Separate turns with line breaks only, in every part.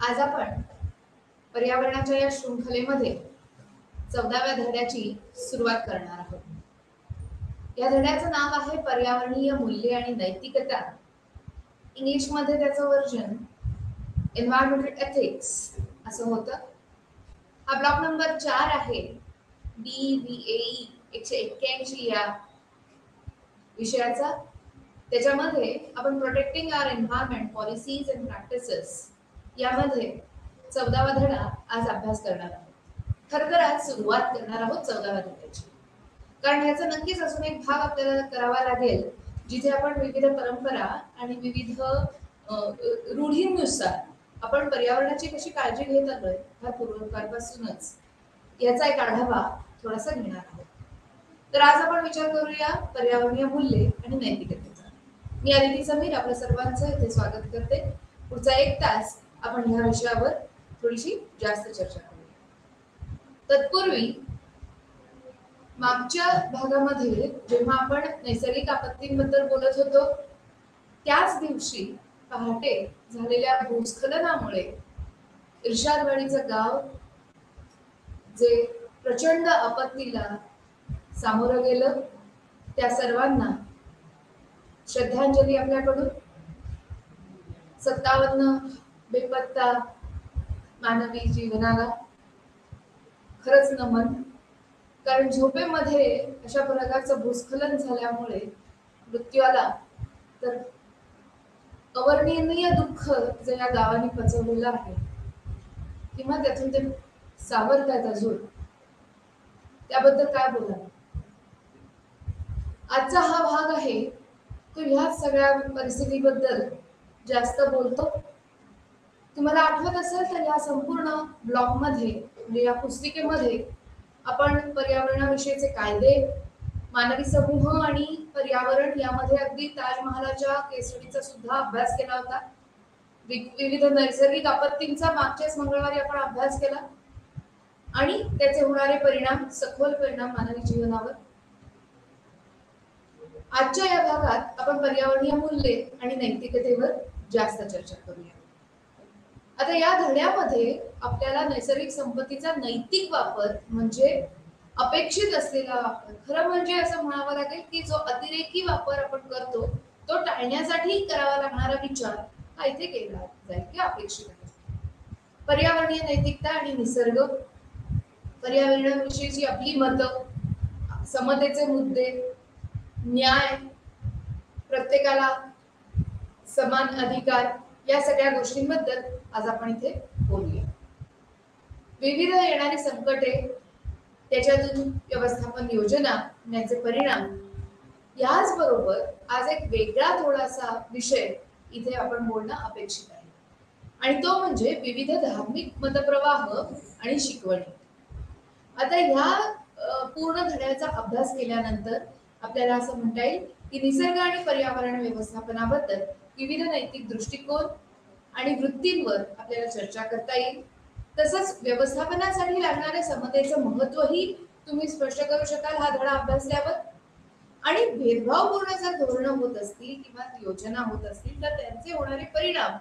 आज आपण पर्यावरणाच्या या शृंखलेमध्ये 14व्या धड्याची सुरुवात करणार आहोत। या धड्याचं नाव आहे पर्यावरणीय मूल्ये आणि नैतिकता। इंग्लिशमध्ये त्याचं वर्जन एन्व्हायरमेंटल एथिक्स असं होतं। हा ब्लॉक नंबर 4 आहे। DVAE 181 या विषयाचा। त्याच्यामध्ये आपण protecting our environment policies and practices यामध्ये 14वा धडा आज अभ्यास करणार आहोत। खरं आज सुरुवात करणार आहोत 14व्या धड्याची, कारण याचा नक्कीच अजून एक भाग आपल्याला करावा लागेल, जिथे आपण विविध परंपरा आणि विविध रूढींनुसार आपण पर्यावरणाची कशी काळजी घेत आलोय हा पूर्वकाळपासूनच याचा एक आढावा थोडासा घेणार आहोत। तर आज आपण विचार करूया पर्यावरणीय मूल्ये आणि नैतिकतेचा। मी आदिती समीर आपल्या सर्वांचं इथे स्वागत करते। पुढचा 1 तास आपण ह्या विषयावर थोडीशी जास्त चर्चा करूया। तत्पूर्वी मागच्या भागामध्ये जेव्हा आपण नैसर्गिक आपत्तींबद्दल बोलत होतो, त्याच दिवशी पहाटे झालेल्या भूस्खलनामुळे इर्शादवाडीचं गाव जे प्रचंड आपत्तीला सामोरं गेलं, त्या सर्वांना श्रद्धांजली आपल्याकडून। 57 बेपत्ता मानवी जीवनाला खरंच नमन, कारण झोपेमध्ये अशा प्रकारचं भूस्खलन झाल्यामुळे मृत्यू आला तर अवर्णनीय दुःख जे या गावाने पचवलेलं आहे किंवा त्यातून ते सावरतायत अजून, त्याबद्दल काय बोलावं। आजचा हा भाग आहे तो ह्या सगळ्या परिस्थितीबद्दल जास्त बोलतो। तुम्हाला आठवत असेल तर या संपूर्ण ब्लॉकमध्ये म्हणजे या पुस्तिकेमध्ये आपण पर्यावरणाविषयीचे कायदे, मानवी समूह आणि पर्यावरण यामध्ये अगदी ताजमहालाच्या केसरीचा सुद्धा अभ्यास केला होता। विविध नैसर्गिक आपत्तींचा मागच्याच मंगळवारी आपण अभ्यास केला आणि त्याचे होणारे परिणाम, सखोल परिणाम मानवी जीवनावर। आजच्या या भागात आपण पर्यावरणीय मूल्ये आणि नैतिकतेवर जास्त चर्चा करूया। आता या धड्यामध्ये आपल्याला नैसर्गिक संपत्तीचा नैतिक वापर म्हणजे अपेक्षित असलेला वापर, खरं म्हणजे असं म्हणावं लागेल की जो अतिरेकी वापर आपण करतो तो टाळण्यासाठी करावा लागणारा विचार हा इथे केला जाईल की अपेक्षित आहे। पर्यावरणीय नैतिकता आणि निसर्ग, पर्यावरणाविषयीची आपली मतं, समतेचे मुद्दे, न्याय, प्रत्येकाला समान अधिकार, या सगळ्या गोष्टींबद्दल आज आपण इथे बोलूया। विविध येणारी संकटे, त्याच्यातून व्यवस्थापन योजना, याचे परिणाम, याचबरोबर आज एक वेगळा थोडासा विषय इथे आपण बोलणं अपेक्षित आहे आणि तो म्हणजे विविध धार्मिक मतप्रवाह आणि शिकवणी। आता ह्या पूर्ण धड्याचा अभ्यास केल्यानंतर आपल्याला असं म्हणता येईल की निसर्ग आणि पर्यावरण व्यवस्थापनाबद्दल विविध नैतिक दृष्टिकोन आणि वृत्तींवर आपल्याला चर्चा करता येईल। तसंच व्यवस्थापनासाठी लागणाऱ्या समतेचं महत्वही तुम्ही स्पष्ट करू शकाल हा धडा अभ्यासल्यावर। आणि भेदभावपूर्ण जर धोरणं होत असतील किंवा योजना होत असतील तर त्यांचे होणारे परिणाम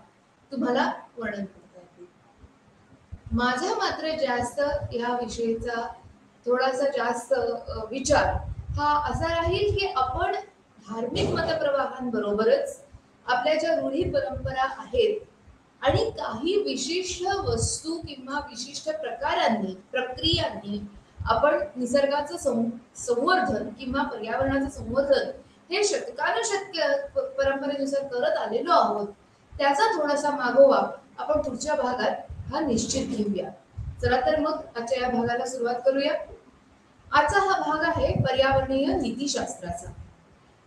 तुम्हाला वर्णन करता येतील। माझा मात्र जास्त या विषयीचा थोडासा जास्त विचार हा असा राहील की आपण धार्मिक मतप्रवाहांबरोबरच आपल्या ज्या रूढी परंपरा आहेत आणि काही विशिष्ट वस्तू किंवा विशिष्ट प्रकारांनी, प्रक्रियांनी आपण निसर्गाचं संवर्धन किंवा पर्यावरणाचं संवर्धन हे शतकानुशतके परंपरेनुसार करत आलेलो आहोत, त्याचा थोडासा मागोवा आपण पुढच्या भागात हा निश्चित घेऊया। चला तर मग आजच्या या भागाला सुरुवात करूया। आजचा हा भाग आहे पर्यावरणीय नीतिशास्त्राचा।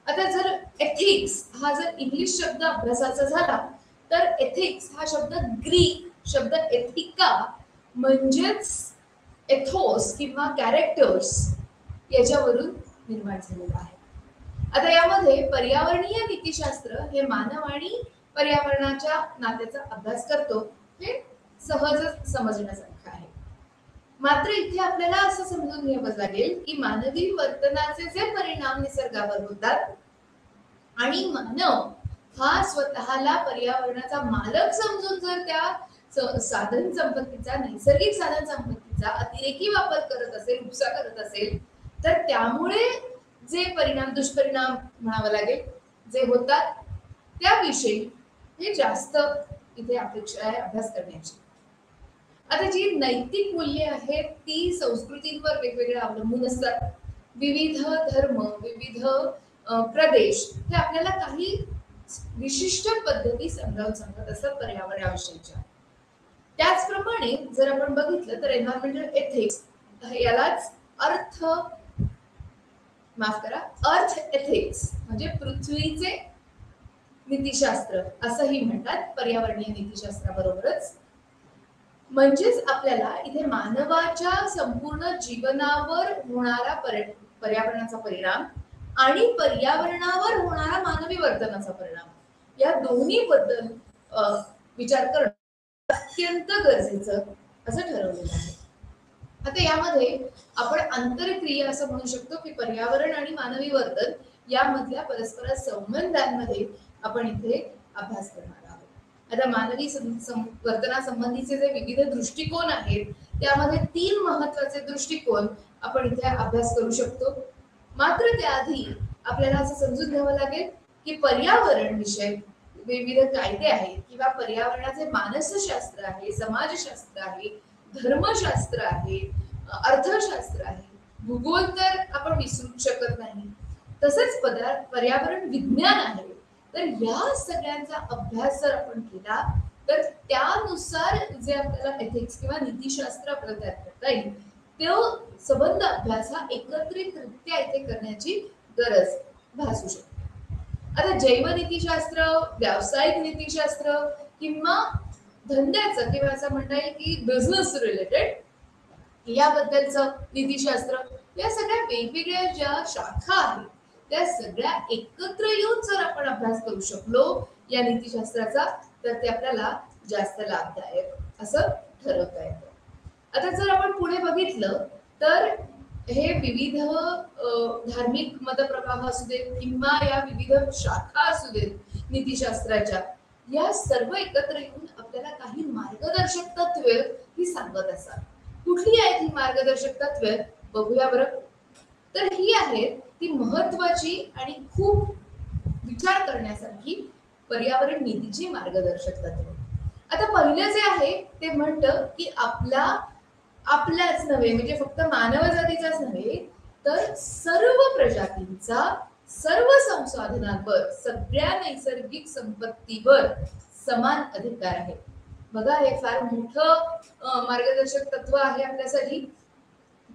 आता जर एथिक्स हा जर इंग्लिश शब्द अभ्यासाचा झाला तर एथिक्स हा शब्द ग्रीक शब्द एथिका म्हणजेच एथोस किंवा कॅरेक्टर्स याच्यावरून निर्माण झालेला आहे। आता यामध्ये पर्यावरणीय नीतिशास्त्र हे मानव आणि पर्यावरणाच्या नात्याचा अभ्यास करतो, हे सहज समजण्यासारखं आहे। मात्र इथे आपल्याला असं समजून घ्यावं लागेल की मानवी वर्तनाचे जे परिणाम निसर्गावर होतात आणि मानव हा स्वतःला पर्यावरणाचा मालक समजून जर त्या साधन संपत्तीचा, नैसर्गिक साधन संपत्तीचा अतिरेकी वापर करत असेल, उपसा करत असेल, तर त्यामुळे जे परिणाम, दुष्परिणाम म्हणावं लागेल, जे होतात त्याविषयी हे जास्त इथे अपेक्षा आहे अभ्यास करण्याची. आता जी नैतिक मूल्ये आहेत ती संस्कृतींवर वेगवेगळे अवलंबून असतात. विविध धर्म, विविध प्रदेश हे आपल्याला काही विशिष्ट पद्धती समजावून सांगत असतात पर्यावरणाविषयीच्या. त्याचप्रमाणे जर आपण बघितलं तर एन्व्हायरमेंटल एथिक्स यालाच अर्थ माफ करा अर्थ एथिक्स म्हणजे पृथ्वीचे नीतिशास्त्र असंही म्हणतात पर्यावरणीय नीतिशास्त्राबरोबरच. म्हणजेच आपल्याला इथे मानवाच्या संपूर्ण जीवनावर होणारा पर्यावरणाचा परिणाम आणि पर्यावरणावर होणारा मानवी वर्तनाचा परिणाम या दोन्ही बद्दल विचार करणं अत्यंत गरजेचं असं ठरवलेलं आहे. आता यामध्ये आपण आंतरक्रिया असं म्हणू शकतो की पर्यावरण आणि मानवी वर्तन यामधल्या परस्पर संबंधांमध्ये आपण इथे अभ्यास करणार आहोत. आता मानवी वर्तनासंबंधीचे जे विविध दृष्टिकोन आहेत त्यामध्ये 3 महत्वाचे दृष्टिकोन आपण इथे अभ्यास करू शकतो. मात्र त्याआधी आपल्याला असं समजून घ्यावं लागेल की पर्यावरण विषय विविध कायदे आहेत किंवा पर्यावरणाचे मानसशास्त्र आहे, समाजशास्त्र आहे, धर्मशास्त्र आहे, अर्थशास्त्र आहे, भूगोल तर आपण विसरू शकत नाही, तसंच पर्यावरण विज्ञान आहे. तर या सगळ्यांचा अभ्यास जर आपण केला तर त्यानुसार जे आपल्याला एथिक्स किंवा नीतिशास्त्र आपल्याला तयार करता येईल तो संबंध अभ्यास हा एकत्रितरित्या इथे करण्याची गरज भासू शकते. आता जैव नीतिशास्त्र, व्यावसायिक नीतिशास्त्र किंवा धंद्याचं किंवा असं म्हणता येईल की बिझनेस रिलेटेड याबद्दलचं नीतिशास्त्र या सगळ्या वेगवेगळ्या ज्या शाखा आहेत त्या सगळ्या एकत्र येऊन जर आपण अभ्यास करू शकलो या नीतिशास्त्राचा तर ते आपल्याला जास्त लाभदायक असं ठरवता येतं. आता जर आपण पुढे बघितलं तर हे विविध धार्मिक मतप्रवाह असू देत किंवा या विविध शाखा असू देत नीतिशास्त्राच्या या सर्व एकत्र येऊन आपल्याला काही मार्गदर्शक तत्वे ही सांगत असतात. कुठली आहेत ही मार्गदर्शक तत्वे बघूया बरं. तर ही आहेत ती महत्वाची आणि खूप विचार करण्यासारखी पर्यावरण नीतीची मार्गदर्शक तत्वे. आता पहिलं जे आहे ते म्हणतं की आपल्याच नव्हे म्हणजे फक्त मानव जातीचाच नव्हे तर सर्व प्रजातींचा सर्व संसाधनांवर सगळ्या नैसर्गिक संपत्तीवर समान अधिकार आहे. बघा हे फार मोठं मार्गदर्शक तत्व आहे आपल्यासाठी.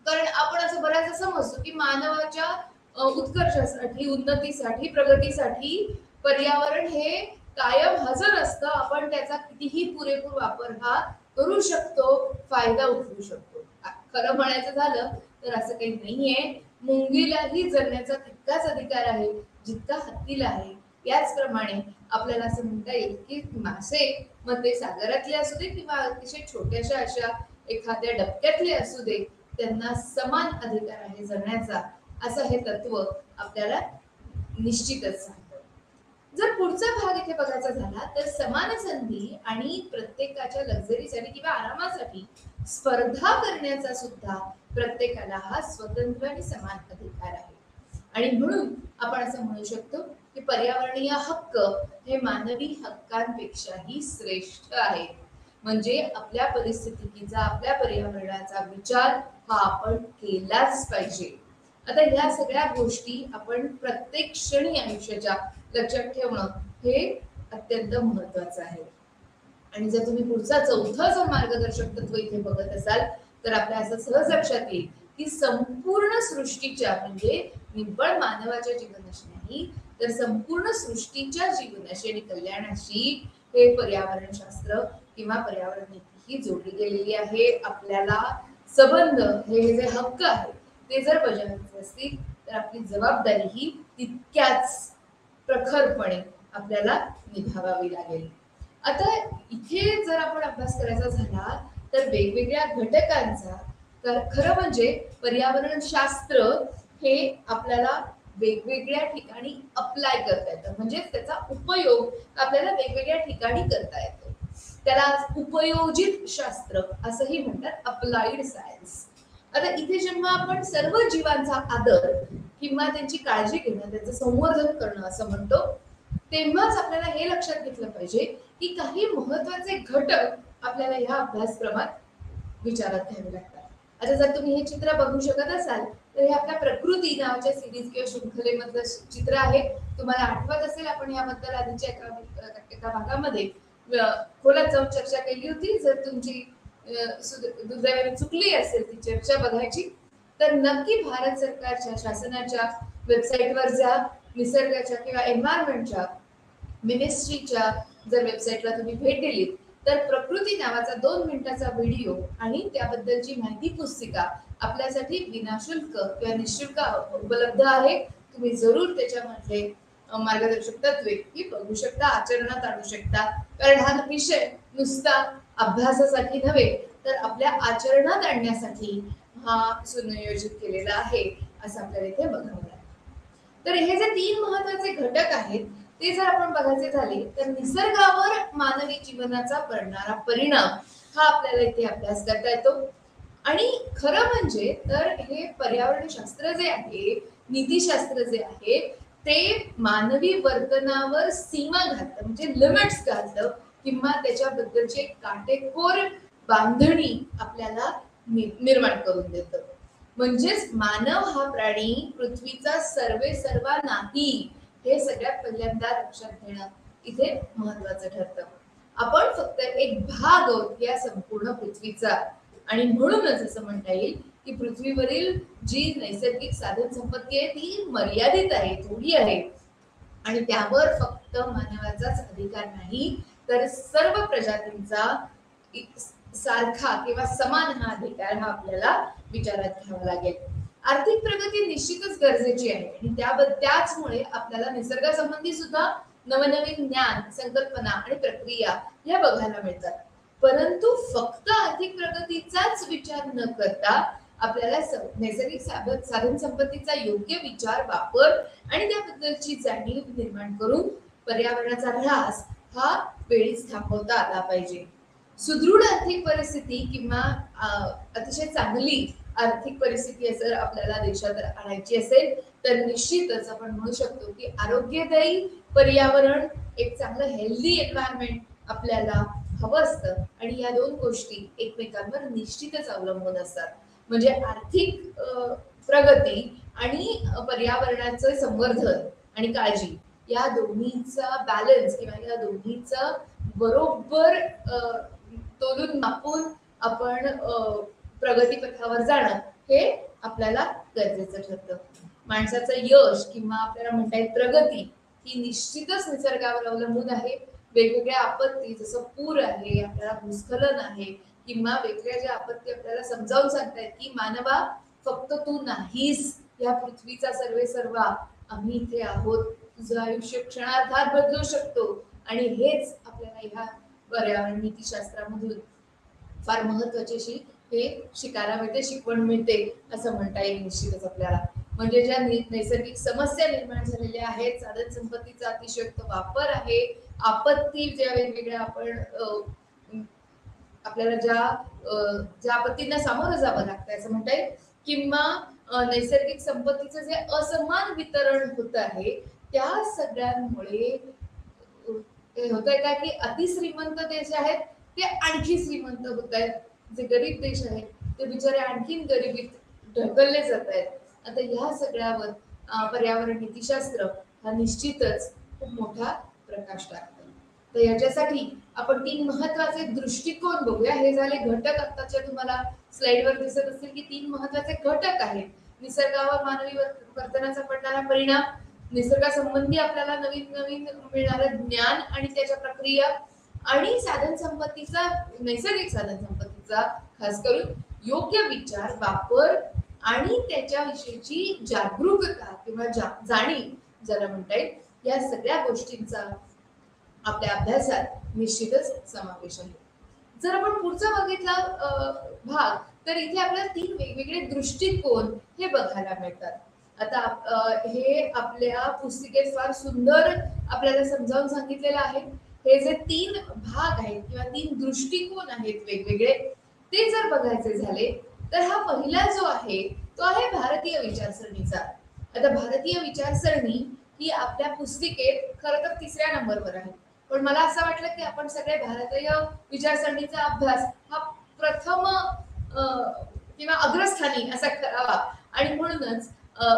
कारण आपण असं बऱ्याच समजतो की मानवाच्या उत्कर्षासाठी, उन्नतीसाठी, प्रगतीसाठी पर्यावरण हे कायम हजर असतं. आपण त्याचा कितीही पुरेपूर वापर हा करू शकतो, फायदा उठवू शकतो. खरं म्हणायचं झालं तर असं काही नाहीये. मुंगीलाही जगण्याचा तितकाच अधिकार आहे जितका हत्तीला आहे. याचप्रमाणे आपल्याला असं म्हणता येईल की मासे मग ते सागरातले असू दे किंवा अतिशय छोट्याशा अशा एखाद्या डबक्यातले असू दे त्यांना समान अधिकार आहे जगण्याचा असं हे तत्व आपल्याला निश्चितच सांगतं. जर पुढचा भाग इथे बघायचा झाला तर समान संधी आणि प्रत्येकाच्या लक्झरीसाठी किंवा आरामासाठी स्पर्धा करण्याचा सुद्धा प्रत्येकाला हा स्वतंत्र आणि समान अधिकार आहे. आणि म्हणून आपण असं म्हणू शकतो की पर्यावरणीय हक्क हे मानवी हक्कांपेक्षाही श्रेष्ठ आहे. म्हणजे आपल्या परिस्थितीचा, आपल्या पर्यावरणाचा विचार हा आपण केलाच पाहिजे. आता ह्या सगळ्या गोष्टी आपण प्रत्येक क्षणी आयुष्याच्या लक्षात ठेवणं हे अत्यंत महत्वाचं आहे. आणि जर तुम्ही पुढचा चौथा जो मार्गदर्शक तत्व इथे बघत असाल तर आपल्या असं सहज लक्षात येईल की संपूर्ण सृष्टीच्या म्हणजे निव्वळ मानवाच्या जीवनाशी नाही तर संपूर्ण सृष्टीच्या जीवनाशी आणि कल्याणाशी हे पर्यावरण शास्त्र किंवा पर्यावरण नीती ही जोडली गेलेली आहे. आपल्याला संबंध हे जे हक्क आहेत ते जर बजावायचे असतील तर आपली जबाबदारी ही तितक्याच प्रखरपणे आपल्याला निभावावी लागेल. आता इथे जर आपण अभ्यास करायचा झाला तर वेगवेगळ्या घटकांचा खरं म्हणजे पर्यावरण शास्त्र हे आपल्याला वेगवेगळ्या ठिकाणी अप्लाय करता येतं. म्हणजे त्याचा उपयोग आपल्याला वेगवेगळ्या ठिकाणी करता येतो. त्याला उपयोजित शास्त्र असंही म्हणतात, अप्लाइड सायन्स. आता इथे जेव्हा आपण सर्व जीवांचा आदर किंवा त्यांची काळजी घेणं, त्यांचं संवर्धन करणं असं म्हणतो, तेव्हाच आपल्याला हे लक्षात घेतलं पाहिजे की काही महत्वाचे घटक आपल्याला ह्या अभ्यासक्रमात विचारात घ्यावे लागतात. आता जर तुम्ही हे चित्र बघू शकत असाल तर हे आपल्या प्रकृती नावाच्या सिरीज किंवा शृंखलेमधलं चित्र आहे. तुम्हाला आठवत असेल आपण याबद्दल आधीच्या एका भागामध्ये खोलात जाऊन चर्चा केली होती. जर तुमची दुर्दैवाने चुकली असेल ती चर्चा बघायची तर नक्की भारत सरकारच्या शासनाच्या वेबसाईटवर जा. निसर्गाच्या किंवा एन्व्हायरमेंटच्या मिनिस्ट्रीच्या जर वेबसाईटला तुम्ही भेट दिली तर प्रकृती नावाचा 2 मिनिटाचा व्हिडिओ आणि त्याबद्दलची माहिती पुस्तिका आपल्यासाठी विनाशुल्क किंवा निःशुल्क उपलब्ध आहे. तुम्ही जरूर त्याच्यामध्ये मार्गदर्शक तत्वे ही बघू शकता, आचरणात आणू शकता. कारण हा विषय नुसता अभ्यासासाठी नव्हे तर आपल्या आचरणात आणण्यासाठी हा सुनियोजित केलेला आहे असं आपल्याला इथे बघावं लागेल. तर हे जे 3 महत्वाचे घटक आहेत ते जर आपण बघायचे झाले तर निसर्गावर मानवी जीवनाचा पडणारा परिणाम हा आपल्याला इथे अभ्यास करता येतो. आणि खरं म्हणजे तर हे पर्यावरण शास्त्र जे आहे, नीतिशास्त्र जे आहे ते मानवी वर्तनावर सीमा घालतं, म्हणजे लिमिट्स घालतं किंवा त्याच्याबद्दलची एक काटेकोर बांधणी आपल्याला निर्माण करून देतं. म्हणजेच मानव हा प्राणी पृथ्वीचा सर्वेसर्वा नाही हे सगळ्यात पहिल्यांदा लक्षात घेणं इथे महत्वाचं ठरतं. आपण फक्त एक भाग आहोत या संपूर्ण पृथ्वीचा आणि म्हणूनच असं म्हणता येईल की पृथ्वीवरील जी नैसर्गिक साधन संपत्ती आहे ती मर्यादित आहे, थोडी आहे आणि त्यावर फक्त मानवाचाच अधिकार नाही तर सर्व प्रजातींचा सारखा किंवा समान हा अधिकार हा आपल्याला विचारात घ्यावा लागेल. आर्थिक प्रगती निश्चितच गरजेची आहे आणि त्याचमुळे आपल्याला निसर्गासंबंधी सुद्धा नवनवीन ज्ञान, संकल्पना आणि प्रक्रिया या बघायला मिळतात. परंतु फक्त आर्थिक प्रगतीचाच विचार न करता आपल्याला नैसर्गिक साधन संपत्तीचा योग्य विचार, वापर आणि त्याबद्दलची जाणीव निर्माण करून पर्यावरणाचा ऱ्हास हा वेळीच थांबवता आला पाहिजे. सुदृढ आर्थिक परिस्थिती किंवा अतिशय चांगली आर्थिक परिस्थिती जर आपल्याला देशात आणायची असेल तर निश्चितच आपण म्हणू शकतो की आरोग्यदायी पर्यावरण, एक चांगलं हेल्दी एन्व्हायरमेंट आपल्याला हवं असतं आणि या 2 गोष्टी एकमेकांवर निश्चितच अवलंबून असतात. म्हणजे आर्थिक प्रगती आणि पर्यावरणाचं संवर्धन आणि काळजी या दोन्हीचा बॅलन्स किंवा या दोन्हीचा बरोबर तोलून मापून आपण प्रगतीपथावर जाणं हे आपल्याला गरजेचं ठरतं. माणसाचं यश किंवा आपल्याला म्हणता येईल प्रगती ही निश्चितच निसर्गावर अवलंबून आहे. वेगवेगळ्या आपत्ती जसं पूर आहे, आपल्याला भूस्खलन आहे किंवा वेगवेगळ्या ज्या आपत्ती आपल्याला समजावून सांगतायत की मानवा फक्त तू नाहीस या पृथ्वीचा सर्वेसर्वा, आम्ही इथे आहोत, तुझं आयुष्य क्षणार्धात बदलू शकतो आणि हेच आपल्याला ह्या पर्यावरण नीतिशास्त्रामधून फार महत्वाची अशी हे शिकायला मिळते, शिकवण मिळते असं म्हणता येईल निश्चितच आपल्याला. म्हणजे ज्या नैसर्गिक समस्या निर्माण झालेल्या आहेत, साधन संपत्तीचा अतिशयोक्त वापर आहे, आपत्ती ज्या वेगवेगळ्या आपण आपल्याला ज्या आपत्तींना सामोरं जावं लागतं असं म्हणता येईल किंवा नैसर्गिक संपत्तीचं जे असमान वितरण होत आहे त्या सगळ्यांमुळे होतंय का की अतिश्रीमंत देश आहेत ते आणखी श्रीमंत होत आहेत, जे गरीब देश आहेत ते बिचारे आणखीन गरिबीत ढकलले जात आहेत. आता ह्या सगळ्यावर पर्यावरण नीतिशास्त्र हा निश्चितच खूप मोठा प्रकाश टाकतो. तर याच्यासाठी आपण 3 महत्वाचे दृष्टिकोन बघूया. हे झाले घटक, आत्ताच्या तुम्हाला स्लाइडवर दिसत असतील की 3 महत्वाचे घटक आहेत. निसर्गावर मानवी वर्तनाचा पडणारा परिणाम, निसर्गासंबंधी आपल्याला नवीन नवीन मिळणारं ज्ञान आणि त्याच्या प्रक्रिया आणि नैसर्गिक साधन संपत्तीचा खास करून योग्य विचार, वापर आणि त्याच्याविषयीची जागरूकता किंवा जाणीव ज्याला म्हणता येईल, या सगळ्या गोष्टींचा आपल्या अभ्यासात निश्चितच समावेश आहे. जर आपण पुढचा बघितला भाग तर इथे आपल्याला 3 वेगवेगळे दृष्टिकोन हे बघायला मिळतात. आता हे आपल्या पुस्तिकेत फार सुंदर आपल्याला समजावून सांगितलेलं आहे. हे जे तीन भाग आहेत किंवा तीन दृष्टिकोन आहेत वेगवेगळे, ते जर बघायचे झाले तर हा पहिला जो आहे तो आहे भारतीय विचारसरणीचा. आता भारतीय विचारसरणी ही आपल्या पुस्तिकेत खरं तर 3ऱ्या नंबरवर आहे, पण मला असं वाटलं की आपण सगळे भारतीय विचारसरणीचा अभ्यास हा प्रथम किंवा अग्रस्थानी असा करावा, आणि म्हणूनच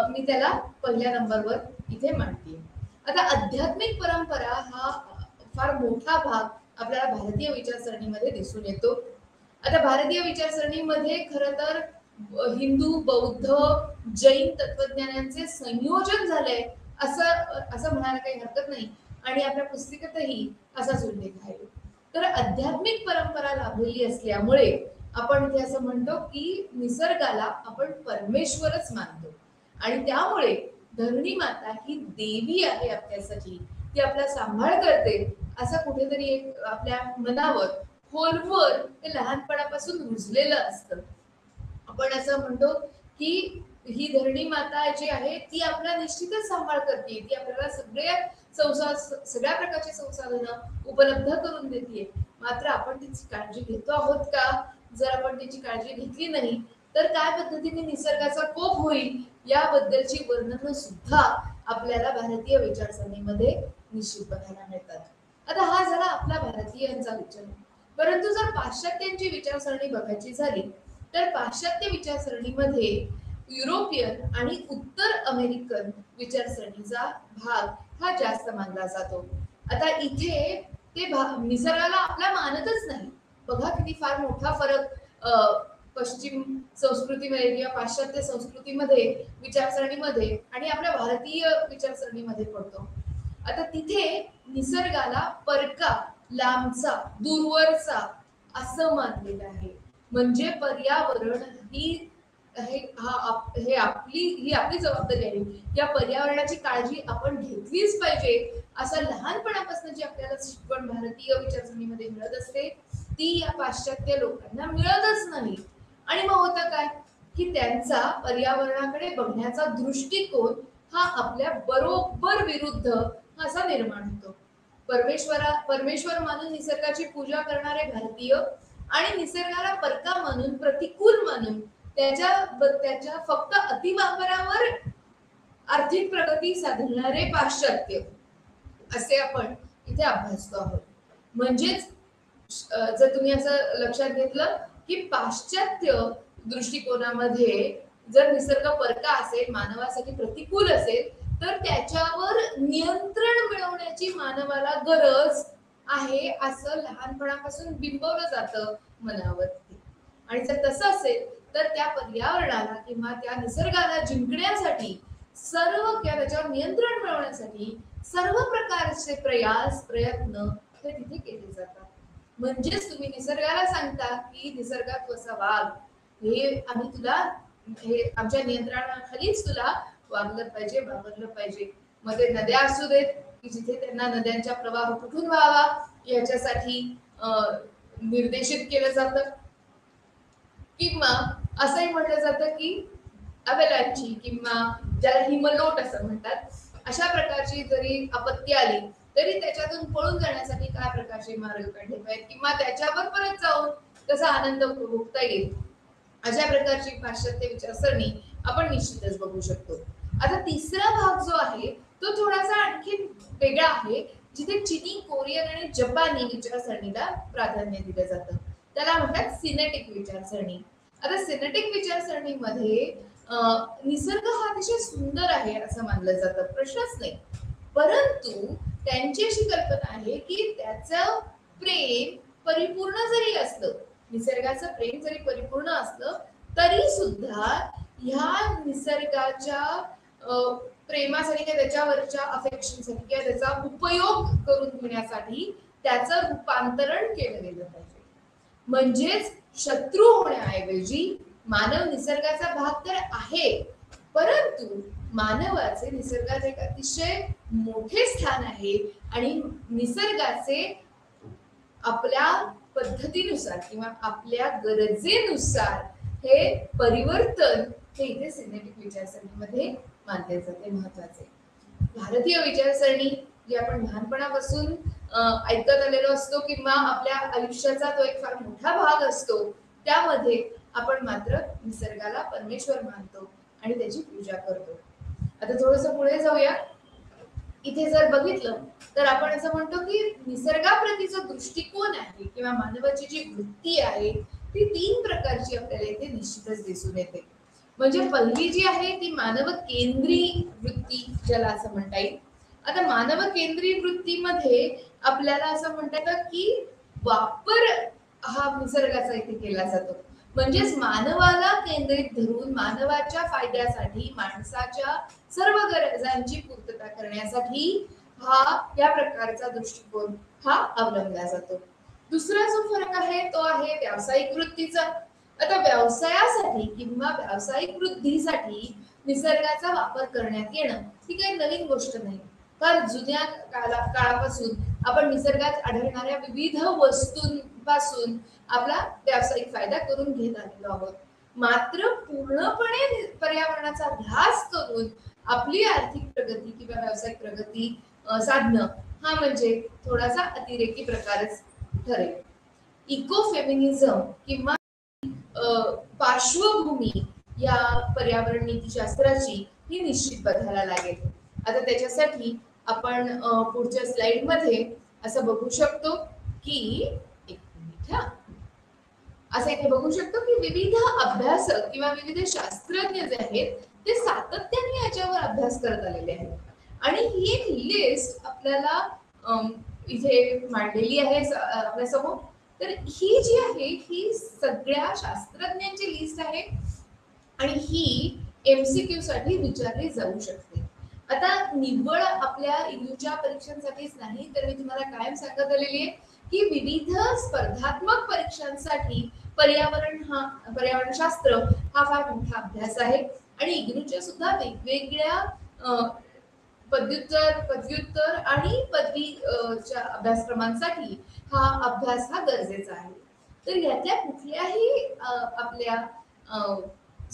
मी त्याला पहिल्या नंबरवर इथे मांडते. आता आध्यात्मिक परंपरा हा फार मोठा भाग आपल्याला भारतीय विचारसरणीमध्ये दिसून येतो. आता भारतीय विचारसरणीमध्ये खरं तर हिंदू, बौद्ध, जैन तत्वज्ञानांचे संयोजन झालंय असं म्हणायला काही हरकत नाही, आणि आपल्या पुस्तिकेतही असाच उल्लेख आहे. तर आध्यात्मिक परंपरा लाभलेली असल्यामुळे आपण इथे असं म्हणतो की निसर्गाला आपण परमेश्वरच मानतो, आणि त्यामुळे धरणी माता ही देवी आहे आपल्यासाठी, ती आपला सांभाळ करते असं कुठेतरी एक आपल्या मनावर खोलवर ते लहानपणापासून रुजलेलं असतं. आपण असं म्हणतो की ही धरणी माता जी आहे ती आपला निश्चितच सांभाळ करते, ती आपल्याला सगळ्या प्रकारचे संसाधनं उपलब्ध करून देते, मात्र आपण तिची काळजी घेतो आहोत का? जर आपण तिची काळजी घेतली नाही तर काय पद्धतीने निसर्गाचा कोप होईल याबद्दलची वर्णनं सुद्धा आपल्याला भारतीय विचारसरणीमध्ये निश्चित बघायला मिळतात. आता हा झाला आपला भारतीयांचा विचार. परंतु जर पाश्चात्यांची विचारसरणी बघायची झाली तर पाश्चात्य विचारसरणीमध्ये युरोपियन आणि उत्तर अमेरिकन विचारसरणीचा भाग हा जास्त मानला जातो. आता इथे ते निसर्गाला आपला मानतच नाही. बघा किती फार मोठा फरक पश्चिम संस्कृतीमध्ये किंवा पाश्चात्य संस्कृतीमध्ये विचारसरणीमध्ये आणि आपल्या भारतीय विचारसरणीमध्ये पडतो. आता तिथे निसर्गाला परका, लांबचा, दूरवरचा असं मानलेलं आहे. म्हणजे पर्यावरण ही आपली जबाबदारी आहे. या पर्यावरणाची काळजी आपण घेतलीच पाहिजे असं लहानपणापासून जी आपल्याला शिकवण भारतीय विचारसरणीमध्ये मिळत असते ती या पाश्चात्य लोकांना मिळतच नाही. आणि मग होतं काय की त्यांचा पर्यावरणाकडे बघण्याचा दृष्टिकोन हा आपल्या बरोबर विरुद्ध असा निर्माण होतो. परमेश्वर मानून निसर्गाची पूजा करणारे भारतीय आणि निसर्गाला परका मानून, प्रतिकूल मानून त्याच्या फक्त अतिवापरावर आर्थिक प्रगती साधणारे पाश्चात्य असे आपण इथे अभ्यासतो आहोत. म्हणजेच जर तुम्ही असं लक्षात घेतलं की पाश्चात्य दृष्टिकोनामध्ये जर निसर्ग परका असेल, मानवासाठी प्रतिकूल असेल, तर त्याच्यावर नियंत्रण मिळवण्याची मानवाला गरज आहे असं लहानपणापासून बिंबवलं जातं मनावरती. आणि जर तसं असेल तर त्या पर्यावरणाला किंवा त्या निसर्गाला जिंकण्यासाठी किंवा त्याच्यावर नियंत्रण मिळवण्यासाठी सर्व प्रकारचे प्रयत्न हे तिथे केले जातात. म्हणजेच तुम्ही निसर्गाला सांगता की निसर्गात वसा वाघ, हे आमच्या नियंत्रणाखालीच तुला वागलं पाहिजे. मग ते नद्या असू देत की जिथे त्यांना नद्यांचा प्रवाह कुठून व्हावा याच्यासाठी निर्देशित केलं जातं, किंवा असंही म्हटलं जातं की अवेलांची किंवा ज्याला हिमलोट असं म्हणतात, अशा प्रकारची जरी आपत्ती आली तरी त्याच्यातून पळून जाण्यासाठी काय प्रकारचे मार्ग काढले पाहिजेत किंवा त्याच्यावर परत जाऊन कसा आनंद भोगता येईल, अशा प्रकारची पाश्चात्य विचारसरणी आपण निश्चितच बघू शकतो. आता तिसरा भाग जो आहे तो थोडासा आणखी वेगळा आहे, जिथे चीनी, कोरियन आणि जपानी विचारसरणीला प्राधान्य दिलं जातं. त्याला म्हणतात सिनेटिक विचारसरणी. आता सिनेटिक विचारसरणीमध्ये निसर्ग हा अतिशय सुंदर आहे असं मानलं जातं, प्रश्नच नाही. परंतु त्यांची अशी कल्पना आहे की त्याचं प्रेम परिपूर्ण जरी असलं, निसर्गाचं प्रेम जरी परिपूर्ण असलं तरी सुद्धा ह्या निसर्गाच्या प्रेमासाठी किंवा त्याच्यावरच्या अफेक्शनसाठी किंवा त्याचा उपयोग करून घेण्यासाठी त्याचं रूपांतरण केलं गेलं पाहिजे. म्हणजेच शत्रू होण्याऐवजी मानव निसर्गाचा भाग तर आहे, परंतु मानवाचे निसर्गात एक अतिशय मोठे स्थान आहे आणि निसर्गाचे आपल्या पद्धतीनुसार किंवा आपल्या गरजेनुसार हे परिवर्तन हे इथे सिनेटिक विचारसरणीमध्ये मानले जाते. महत्वाचे भारतीय विचारसरणी जी आपण लहानपणापासून ऐकत आलेलो असतो किंवा आपल्या आयुष्याचा तो एक फार मोठा भाग असतो, त्यामध्ये आपण मात्र निसर्गाला परमेश्वर मानतो आणि त्याची पूजा करतो. आता थोडस पुढे जाऊया. इथे जर बघितलं तर आपण असं म्हणतो की निसर्गाप्रतीचा दृष्टिकोन आहे किंवा मानवाची जी वृत्ती आहे ती 3 प्रकारची आपल्याला इथे निश्चितच दिसून येते. म्हणजे पहिली जी आहे ती मानव केंद्री वृत्ती ज्याला असं म्हणता येईल. आता मानव केंद्री वृत्तीमध्ये आपल्याला असं म्हणता येतं की वापर हा निसर्गाचा इथे केला जातो. म्हणजेच मानवाला केंद्रित धरून मानवाच्या फायद्यासाठी माणसाच्या सर्व गरजांची पूर्तता करण्यासाठी हा या प्रकारचा दृष्टिकोन हा अवलंबला जातो. दुसरा जो फरक आहे तो आहे व्यावसायिक वृत्तीचा. आता व्यवसायासाठी किंवा व्यावसायिक वृद्धीसाठी निसर्गाचा वापर करण्यात येणं ही काही नवीन गोष्ट नाही. फार जुन्या काळापासून आपण निसर्गात आढळणाऱ्या विविध वस्तूंपासून आपला व्यावसायिक फायदा करून घेत आलेलो आहोत. मात्र पूर्णपणे पर्यावरणाचा ऱ्हास करून आपली आर्थिक प्रगती किंवा व्यावसायिक प्रगती साधणं हा म्हणजे थोडासा अतिरेकी प्रकारच ठरेल. इको फेमिनिझम किंवा पार्श्वभूमी या पर्यावरण नीतीशास्त्राची ही निश्चित बघायला लागेल. आता त्याच्यासाठी आपण पुढच्या स्लाइड मध्ये असं बघू शकतो की एक मिनिट हा असं इथे बघू शकतो की विविध अभ्यासक किंवा विविध शास्त्रज्ञ जे आहेत ते सातत्याने याच्यावर अभ्यास करत आलेले आहेत आणि ही एक लिस्ट आपल्याला इथे मांडलेली आहे आपल्या समोर. तर ही जी आहे ही सगळ्या शास्त्रज्ञांची लिस्ट आहे आणि ही MCQ साठी विचारली जाऊ शकते. आता निव्वळ आपल्या इंग्लिशच्या परीक्षांसाठीच नाही तर मी तुम्हाला कायम सांगत आलेली आहे की विविध स्पर्धात्मक परीक्षांसाठी पर्यावरणशास्त्र हा फार मोठा अभ्यास आहे आणि इग्नूच्या सुद्धा वेगवेगळ्या पदव्युत्तर आणि पदवीच्या अभ्यासक्रमांसाठी हा अभ्यास हा गरजेचा आहे. तर यातल्या कुठल्याही आपल्या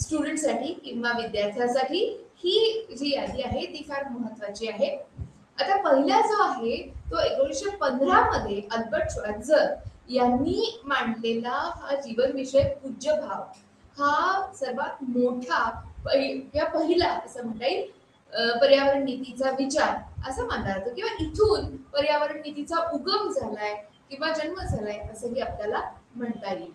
स्टुडंटसाठी किंवा विद्यार्थ्यांसाठी ही जी यादी आहे ती फार महत्वाची आहे. आता पहिला जो आहे तो 1915 मध्ये अल्बर्ट श्वार्ट्झर यांनी मांडलेला हा जीवनविषय पूज्य भाव हा सर्वात मोठा पहिला असं म्हणता येईल पर्यावरण नीतीचा विचार असं मानला जातो किंवा इथून पर्यावरण नीतीचा उगम झालाय किंवा जन्म झालाय असंही आपल्याला म्हणता येईल.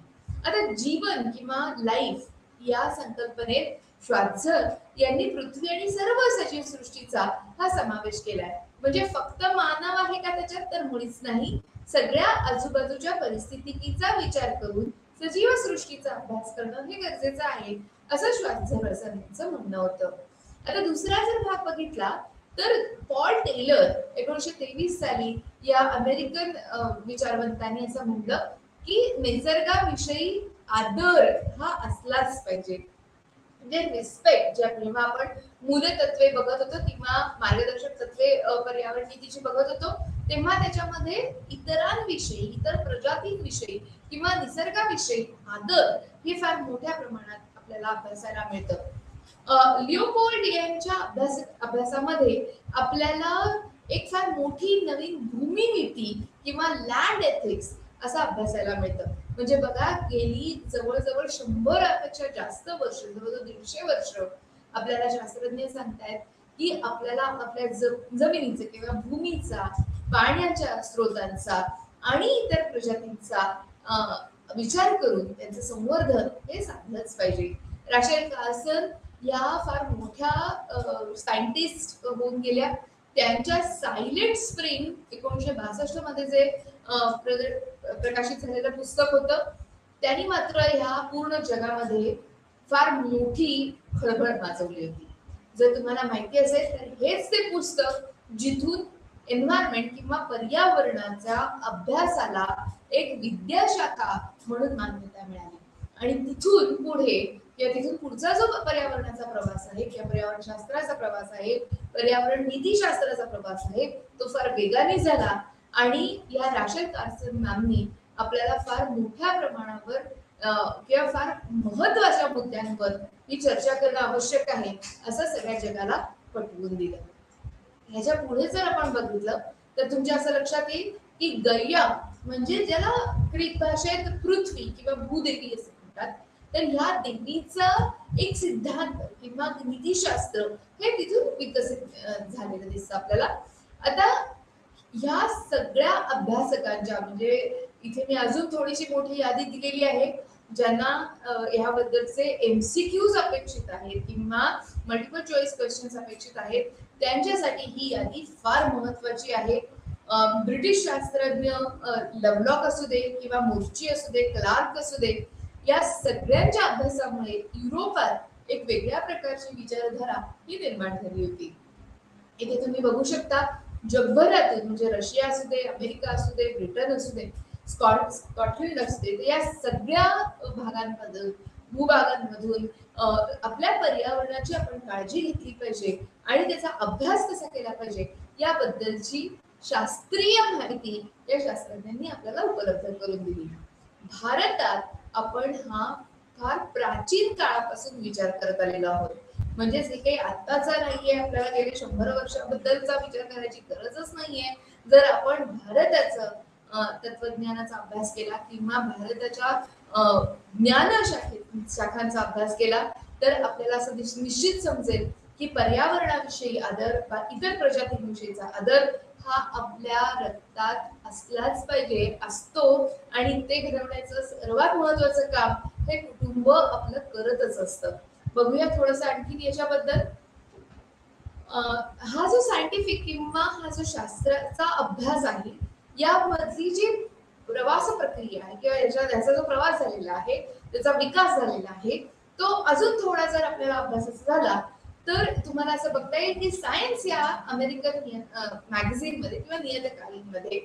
आता जीवन किंवा लाईफ या संकल्पनेत श्वार्ट्झर यांनी पृथ्वी आणि सर्व सजीव सृष्टीचा हा समावेश केलाय. म्हणजे फक्त मानव आहे का त्याच्यात तर मुळीच नाही. सगळ्या आजूबाजूच्या परिस्थितीचा विचार करून सजीव सृष्टीचा अभ्यास करणं हे गरजेचं आहे असं श्वार्ट्झर यांचं म्हणणं होतं. आता दुसरा जर भाग बघितला तर पॉल टेलर 1923 साली या अमेरिकन विचारवंतांनी असं म्हटलं की निसर्गाविषयी आदर हा असलाच पाहिजे. म्हणजे रिस्पेक्ट जेव्हा आपण मूलतत्वे बघत होतो किंवा मार्गदर्शक तत्वे पर्यावरण नीतीची बघत होतो तेव्हा त्याच्यामध्ये इतरांविषयी इतर प्रजातींविषयी किंवा निसर्गाविषयी आदर हे फार मोठ्या प्रमाणात आपल्याला अभ्यासायला मिळतं. लिओपोल्ड यांच्या अभ्यासामध्ये आपल्याला एक फार मोठी नवीन भूमिनीती किंवा लँड एथिक्स असा अभ्यासायला मिळतं. म्हणजे बघा गेली जवळजवळ 100 पेक्षा जास्त वर्ष जवळजवळ 150 वर्ष आपल्याला शास्त्रज्ञ सांगतायत की आपल्याला आपल्या जमिनीचा किंवा भूमीचा पाण्याच्या स्रोतांचा आणि इतर प्रजातींचा विचार करून त्यांचं संवर्धन हे साधलंच पाहिजे. राशेल कार्सन या फार मोठ्या सायंटिस्ट होऊन गेल्या. त्यांच्या सायलेंट स्प्रिंग 1962 मध्ये जे प्रकाशित झालेलं पुस्तक होतं त्यांनी मात्र ह्या पूर्ण जगामध्ये फार मोठी खळबळ माजवली होती. जर तुम्हाला माहिती असेल तर हेच ते पुस्तक जिथून एन्व्हायरमेंट किंवा पर्यावरणाच्या अभ्यासाला एक विद्याशाखा म्हणून मान्यता मिळाली आणि तिथून पुढे किंवा तिथून पुढचा जो पर्यावरणाचा प्रवास आहे किंवा पर्यावरण शास्त्राचा प्रवास आहे पर्यावरण नीतीशास्त्राचा प्रवास आहे तो फार वेगाने झाला आणि या राशेल कार्सन मॅमनी आपल्याला फार मोठ्या प्रमाणावर किंवा फार महत्वाच्या मुद्द्यांवर ही चर्चा करणं आवश्यक आहे असं सगळ्या जगाला पटवून दिलं. ह्याच्या पुढे जर आपण बघितलं तर तुमच्या असं लक्षात येईल की गैया म्हणजे ज्याला ग्रीक भाषेत पृथ्वी किंवा भूदेवी असे म्हणतात, तर ह्या देवीचा एक सिद्धांत किंवा नीतिशास्त्र हे तिथून विकसित झालेलं दिसतं आपल्याला. आता ह्या सगळ्या अभ्यासकांच्या म्हणजे इथे मी अजून थोडीशी मोठी यादी दिलेली आहे, ज्यांना ह्याबद्दलचे एमसीक्यूज अपेक्षित आहेत किंवा मल्टिपल चॉईस क्वेश्चन्स अपेक्षित आहेत, त्यांच्यासाठी ही यादी फार महत्वाची आहे. ब्रिटिश शास्त्रज्ञ लवलॉक असू दे किंवा मोर्ची असू दे, क्लार्क असू दे, या सगळ्यांच्या अभ्यासामुळे युरोपात एक वेगळ्या प्रकारची विचारधारा ही निर्माण झाली होती. इथे तुम्ही बघू शकता जगभरातून म्हणजे रशिया असू दे, अमेरिका असू दे, ब्रिटन असू दे, स्कॉटलंड असू दे, या सगळ्या भागांमधून भूभागांमधून आपल्या पर्यावरणाची आपण काळजी घेतली पाहिजे आणि त्याचा अभ्यास कसा केला पाहिजे याबद्दलची शास्त्रीय माहिती या शास्त्रज्ञांनी आपल्याला उपलब्ध करून दिली. भारतात आपण हा फार प्राचीन काळापासून विचार करत आलेलो आहोत, म्हणजे जे काही आत्ताचा नाहीये, आपल्याला गेले 100 वर्षाबद्दलचा विचार करायची गरजच नाहीये. जर आपण भारताचं तत्वज्ञानाचा अभ्यास केला किंवा भारताच्या ज्ञान शाखांचा अभ्यास केला तर आपल्याला असं निश्चित समजेल की पर्यावरणाविषयी आदर, इतर प्रजातींविषयीचा आदर हा आपल्या रक्तात असलाच पाहिजे, असतो, आणि ते घडवण्याचं सर्वात महत्वाचं काम हे कुटुंब आपलं करतच असतं. बघूया थोडस आणखीन याच्याबद्दल. हा जो सायंटिफिक किंवा हा जो शास्त्राचा अभ्यास आहे यामधली जी प्रवास प्रक्रिया आहे किंवा याचा जो प्रवास झालेला आहे, त्याचा विकास झालेला आहे, तो अजून थोडा जर आपल्याला अभ्यासाचा झाला तर तुम्हाला असं बघता येईल की सायन्स या अमेरिकन मॅगझिन मध्ये किंवा नियतकालिकामध्ये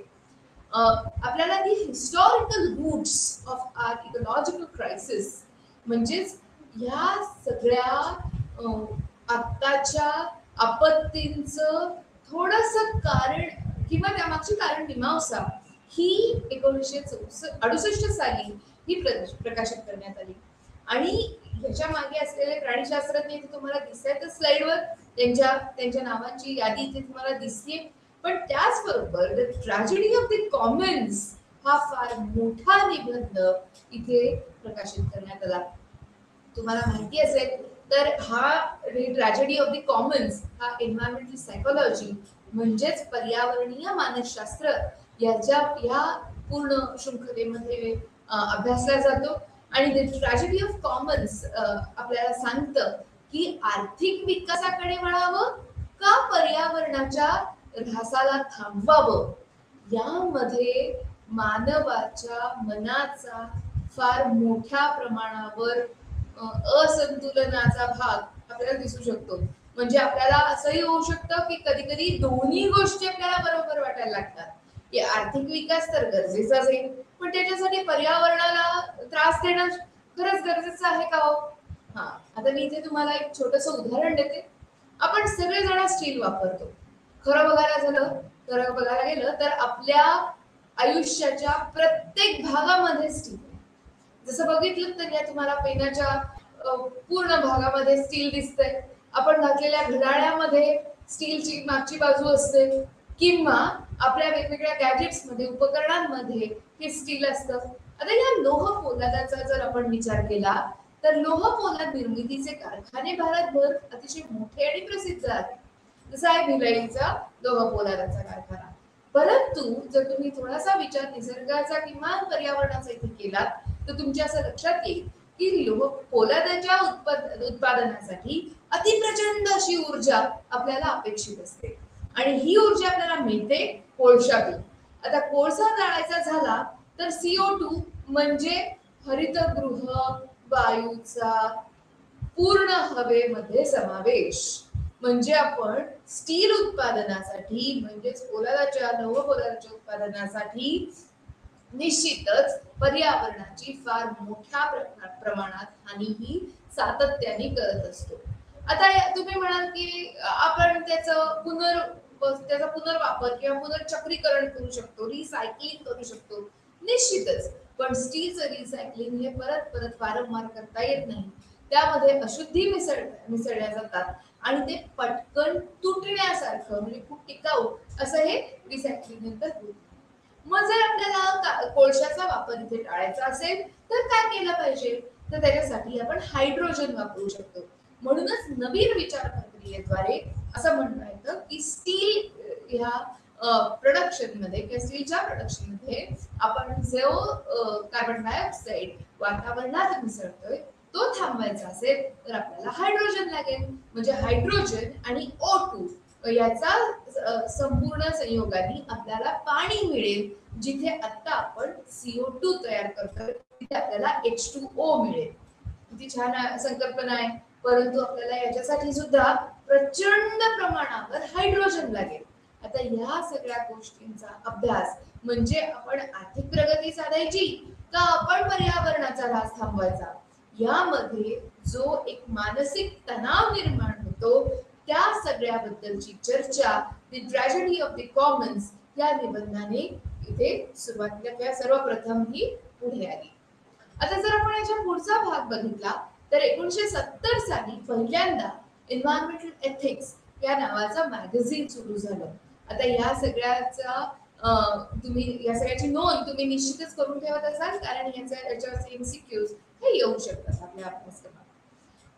आपल्याला the historical roots of our ecological crisis, म्हणजेच या सगळ्या आत्ताच्या आपत्तींचं थोडस कारण किंवा त्यामागची कारण मीमांसा ही 1968 साली ही प्रकाशित करण्यात आली. आणि ह्याच्या मागे असलेले प्राणीशास्त्रज्ञ इथे तुम्हाला दिसतायत स्लाइडवर, त्यांच्या नावांची यादी इथे तुम्हाला दिसते. पण त्याचबरोबर the tragedy of the Commons हा फार मोठा निबंध इथे प्रकाशित करण्यात आला. तुम्हाला माहिती असेल तर हा ट्रॅजेडी ऑफ द कॉमन्स हा एन्व्हायरमेंटल सायकोलॉजी म्हणजेच पर्यावरणीय मानसशास्त्र या पूर्ण शृंखलेमध्ये अभ्यासला जातो. आणि द ट्रॅजेडी ऑफ कॉमन्स आपल्याला सांगतं की आर्थिक विकासाकडे वळावं का पर्यावरणाच्या ऱ्हासाला थांबवावं, यामध्ये मानवाच्या मनाचा फार मोठ्या प्रमाणावर असंतुलनाचा भाग आपल्याला दिसू शकतो. म्हणजे आपल्याला असंही होऊ शकतं की कधी कधी दोन्ही गोष्टी आपल्याला बरोबर वाटायला लागतात की आर्थिक विकास तर गरजेचाच आहे, पण त्याच्यासाठी पर्यावरणाला त्रास देणं खरंच गरजेचं आहे का हो? हा, आता मी इथे तुम्हाला एक छोटस उदाहरण देते. आपण सगळेजण स्टील वापरतो. खरं बघायला गेलं तर आपल्या आयुष्याच्या प्रत्येक भागामध्ये स्टील, जसं बघितलं तर या तुम्हाला पेनाच्या पूर्ण भागामध्ये स्टील दिसतंय. आपण घातलेल्या घड्याळामध्ये स्टीलची मागची बाजू असते किंवा आपल्या वेगवेगळ्या गॅजेट्स मध्ये, उपकरणांमध्ये हे स्टील असतं. आता या लोह पोलादाचा जर आपण विचार केला तर लोह पोलाद निर्मितीचे कारखाने भारतभर अतिशय मोठे आणि प्रसिद्ध आहेत. जसा आहे भिलाईचा लोह पोलादाचा कारखाना. परंतु जर तुम्ही थोडासा विचार निसर्गाचा किंवा पर्यावरणाचा इथे केला तर तुमच्या असं लक्षात येईल की लोह पोलादाच्या उत्पादनासाठी अतिप्रचंड अशी ऊर्जा आपल्याला अपेक्षित असते आणि ही ऊर्जा आपल्याला मिळते कोळशातून. आता कोळसा जाळायचा झाला तर CO2 म्हणजे हरितगृह वायूचा पूर्ण हवेमध्ये समावेश. म्हणजे आपण स्टील उत्पादनासाठी म्हणजेच लोह पोलादाच्या उत्पादनासाठी निश्चितच पर्यावरणाची फार मोठ्या प्रमाणात हानी ही सातत्याने करत असतो. आता तुम्ही म्हणाल की आपण त्याचा पुनर्वापर किंवा पुनर्चक्रीकरण करू शकतो, रिसायकलिंग करू शकतो, निश्चितच. पण स्टीलचं रिसायकलिंग हे परत वारंवार करता येत नाही. त्यामध्ये अशुद्धी मिसळल्या जातात आणि ते पटकन तुटण्यासारखं म्हणजे खूप टिकाऊ असं हे रिसायकलिंग नंतर होत. मग जर आपल्याला कोळशाचा वापर इथे टाळायचा असेल तर काय केलं पाहिजे, तर त्याच्यासाठी आपण हायड्रोजन वापरू शकतो. म्हणूनच नवीन विचार प्रक्रियेद्वारे असं म्हणता येतं की स्टील ह्या प्रोडक्शन मध्ये किंवा स्टीलच्या प्रोडक्शन मध्ये आपण जो कार्बन डायऑक्साईड वातावरणात मिसळतोय तो थांबवायचा असेल तर आपल्याला हायड्रोजन लागेल. म्हणजे हायड्रोजन आणि O2 याचा संपूर्ण संयोगाने आपल्याला पाणी मिळेल. जिथे आता आपण CO2 तयार करतोय तिथे आपल्याला H2O मिळेल. किती छान संकल्पना आहे. परंतु आपल्याला याच्यासाठी सुद्धा प्रचंड प्रमाणावर हायड्रोजन लागेल. आता या सगळ्या गोष्टींचा अभ्यास म्हणजे आपण आर्थिक प्रगती साधायची का आपण पर्यावरणाचा ऱ्हास थांबवायचा, यामध्ये जो एक मानसिक तणाव निर्माण होतो त्या सगळ्याबद्दलची चर्चा the tragedy of the Commons या निबंधाने इथे सुरुवातीला किंवा सर्वप्रथम ही पुढे आली. आता जर आपण याच्या पुढचा भाग बघितला तर 1970 साली पहिल्यांदा एन्व्हायरमेंटल एथिक्स या नावाचं मॅगझिन सुरू झालं. आता या सगळ्याचा तुम्ही या सगळ्याची नोंद तुम्ही निश्चितच करून ठेवत असाल कारण याच्यावरचे एमसीक्यूज हे येऊ शकतात आपल्या अभ्यासक्रमात.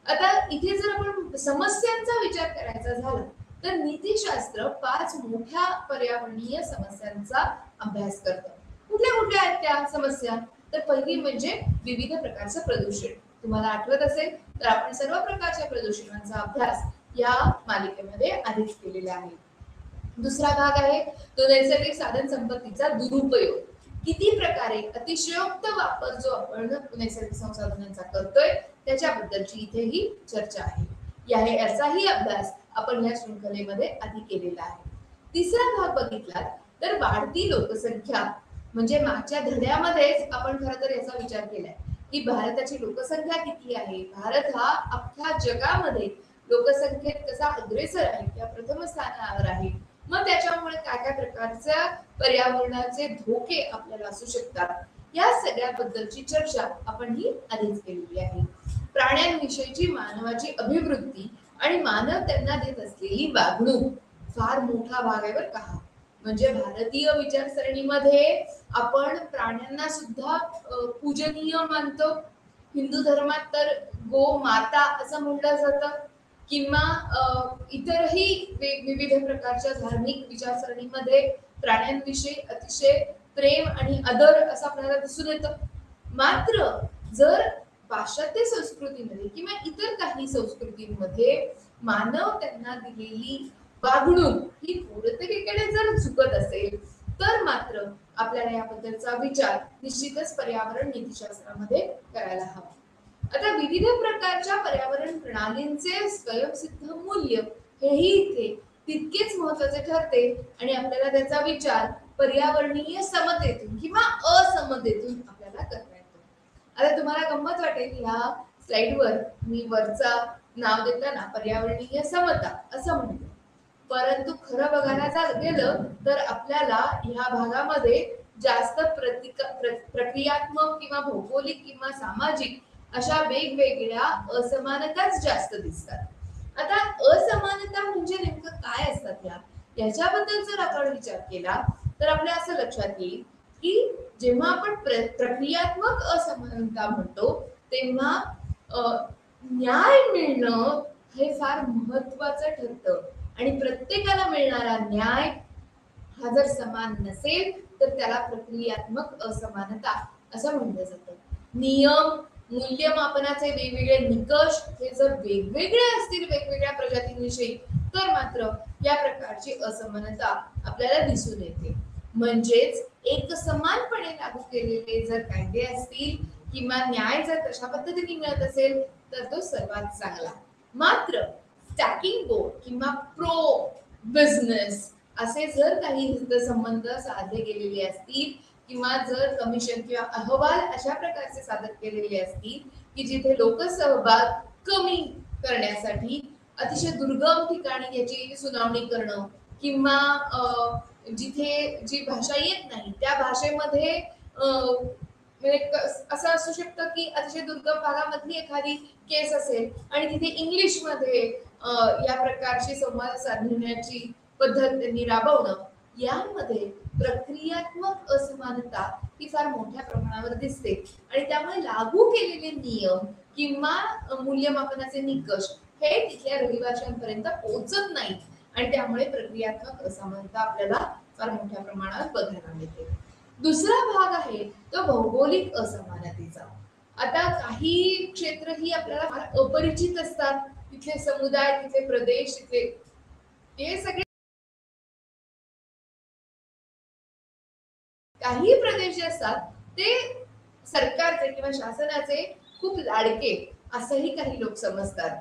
आता इथे जर आपण समस्यांचा विचार करायचा झाला तर नीतिशास्त्र 5 मोठ्या पर्यावरणीय समस्यांचा अभ्यास करतं. कुठल्या कुठल्या आहेत त्या समस्या, तर पहिली म्हणजे विविध प्रकारचं प्रदूषण. तुम्हाला आठवत असेल तर आपण सर्व प्रकारच्या प्रदूषणांचा अभ्यास या मालिकेमध्ये आधीच केलेला आहे. दुसरा भाग आहे तो नैसर्गिक साधन संपत्तीचा दुरुपयोग. किती प्रकारे अतिशयोक्त वापर जो आपण नैसर्गिक संसाधनांचा करतोय त्याच्याबद्दलची इथे ही चर्चा आहे. याचाही अभ्यास आपण या शृंखलेमध्ये आधी केलेला आहे. तिसरा भाग बघितला तर वाढती लोकसंख्या. म्हणजे मागच्या धड्यामध्येच आपण खरं तर याचा विचार केलाय की भारताची लोकसंख्या किती आहे, भारत हा अख्ख्या जगामध्ये लोकसंख्येत कसा अग्रेसर आहे किंवा प्रथम स्थानावर आहे, मग त्याच्यामुळे काय काय प्रकारच्या पर्यावरणाचे धोके आपल्याला असू शकतात, या सगळ्याबद्दलची चर्चा आपण ही आधीच केलेली आहे. प्राण्यांविषयीची मानवाची अभिवृत्ती आणि मानव त्यांना देत असलेली वागणूक फार मोठा भाग आहे बरं का. म्हणजे भारतीय विचारसरणीमध्ये आपण प्राण्यांना सुद्धा पूजनीय मानतो. हिंदू धर्मात तर गो माता असं म्हटलं जातं किंवा इतरही विविध प्रकारच्या धार्मिक विचारसरणीमध्ये प्राण्यांविषयी अतिशय प्रेम आणि आदर असं आपल्याला दिसून येतं. मात्र जर पाश्चात्य संस्कृतीमध्ये किंवा इतर काही संस्कृतींमध्ये मानव त्यांना दिलेली वागणूक ही पूर्णतेकडे जर झुकत असेल तर मात्र आपल्याला याबद्दलचा विचार निश्चितच पर्यावरण नीतिशास्त्रामध्ये करायला हवा. आता विविध प्रकारच्या पर्यावरण प्रणालींचे स्वयंसिद्ध मूल्य हेही इथे तितकेच महत्वाचे ठरते आणि आपल्याला त्याचा विचार पर्यावरणीय समतेतून किंवा असमतेतून आपल्याला करता येतो. आता तुम्हाला गंमत वाटेल, या स्लाइडवर मी वरचा नाव देताना पर्यावरणीय समता असं म्हणतो, परंतु खरं बघायला गेलं तर आपल्याला ह्या भागामध्ये जास्त प्रक्रियात्मक किंवा भौगोलिक किंवा सामाजिक अशा वेगवेगळ्या असमानताच जास्त दिसतात. आता असमानता म्हणजे नेमकं काय असतात याच्याबद्दल जर आपण विचार केला तर आपल्या असं लक्षात येईल की जेव्हा आपण प्रक्रियात्मक असमानता म्हणतो तेव्हा न्याय मिळणं हे फार महत्वाचं ठरतं आणि प्रत्येकाला मिळणारा न्याय हा जर समान नसेल तर त्याला प्रक्रियात्मक असमानता असं म्हटलं जातं. नियम मूल्यमापनाचे वेगवेगळे निकष हे जर वेगवेगळे असतील वेगवेगळ्या प्रजातींविषयी तर मात्र या प्रकारची असमानता आपल्याला दिसून येते. म्हणजेच एक समानपणे लागू केलेले जर कायदे असतील किंवा न्याय जर तशा पद्धतीने मिळत असेल तर तो सर्वात चांगला. मात्र स्टॅकिंग बोर्ड किंवा प्रो बिझनेस असे जर काही हितसंबंध साधले गेलेले असतील किंवा जर कमिशन किंवा अहवाल अशा प्रकारचे सादर केलेले असतील की जिथे लोकसहभाग कमी करण्यासाठी अतिशय दुर्गम ठिकाणी याची सुनावणी करणं किंवा जिथे जी भाषा येत नाही त्या भाषेमध्ये असं असू शकतं की अतिशय दुर्गम भागामधली एखादी केस असेल आणि तिथे इंग्लिशमध्ये या प्रकारची संवाद साधण्याची पद्धत त्यांनी राबवणं, यामध्ये प्रक्रियात्मक असमानता ही फार मोठ्या प्रमाणावर दिसते आणि त्यामुळे लागू केलेले नियम किंवा मूल्यमापनाचे निकष हे तिथल्या रहिवाशांपर्यंत पोहोचत नाहीत आणि त्यामुळे प्रक्रियात्मक असमानता आपल्याला फार मोठ्या प्रमाणात बघायला मिळते. दुसरा भाग आहे तो भौगोलिक असमानतेचा. आता काही क्षेत्र ही आपल्याला फार अपरिचित असतात, तिथले समुदाय, तिथले प्रदेश, तिथले हे सगळे काही प्रदेश जे असतात ते सरकारचे किंवा शासनाचे खूप लाडके असंही काही लोक समजतात,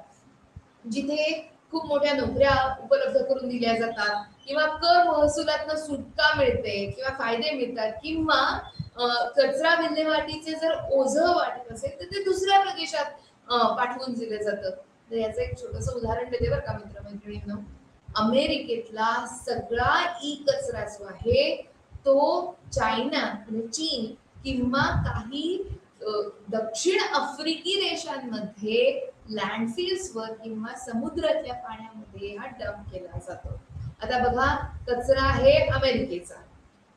जिथे खूप मोठ्या नोकऱ्या उपलब्ध करून दिल्या जातात किंवा कर महसुलातनं सुटका मिळते किंवा फायदे मिळतात किंवा कचरा विल्हेवाटीचे जर ओझं वाटत असेल तर ते दुसऱ्या प्रदेशात पाठवून दिलं जातं. तर याचं एक छोटंसं उदाहरण देते बरं का मित्रमैत्रिणींनो. अमेरिकेतला सगळा ई कचरा जो आहे तो चायना म्हणजे चीन किंवा काही दक्षिण आफ्रिकी देशांमध्ये लँडफिल्सवर किंवा समुद्रातल्या पाण्यामध्ये हा डंप केला जातो. आता बघा, कचरा आहे अमेरिकेचा,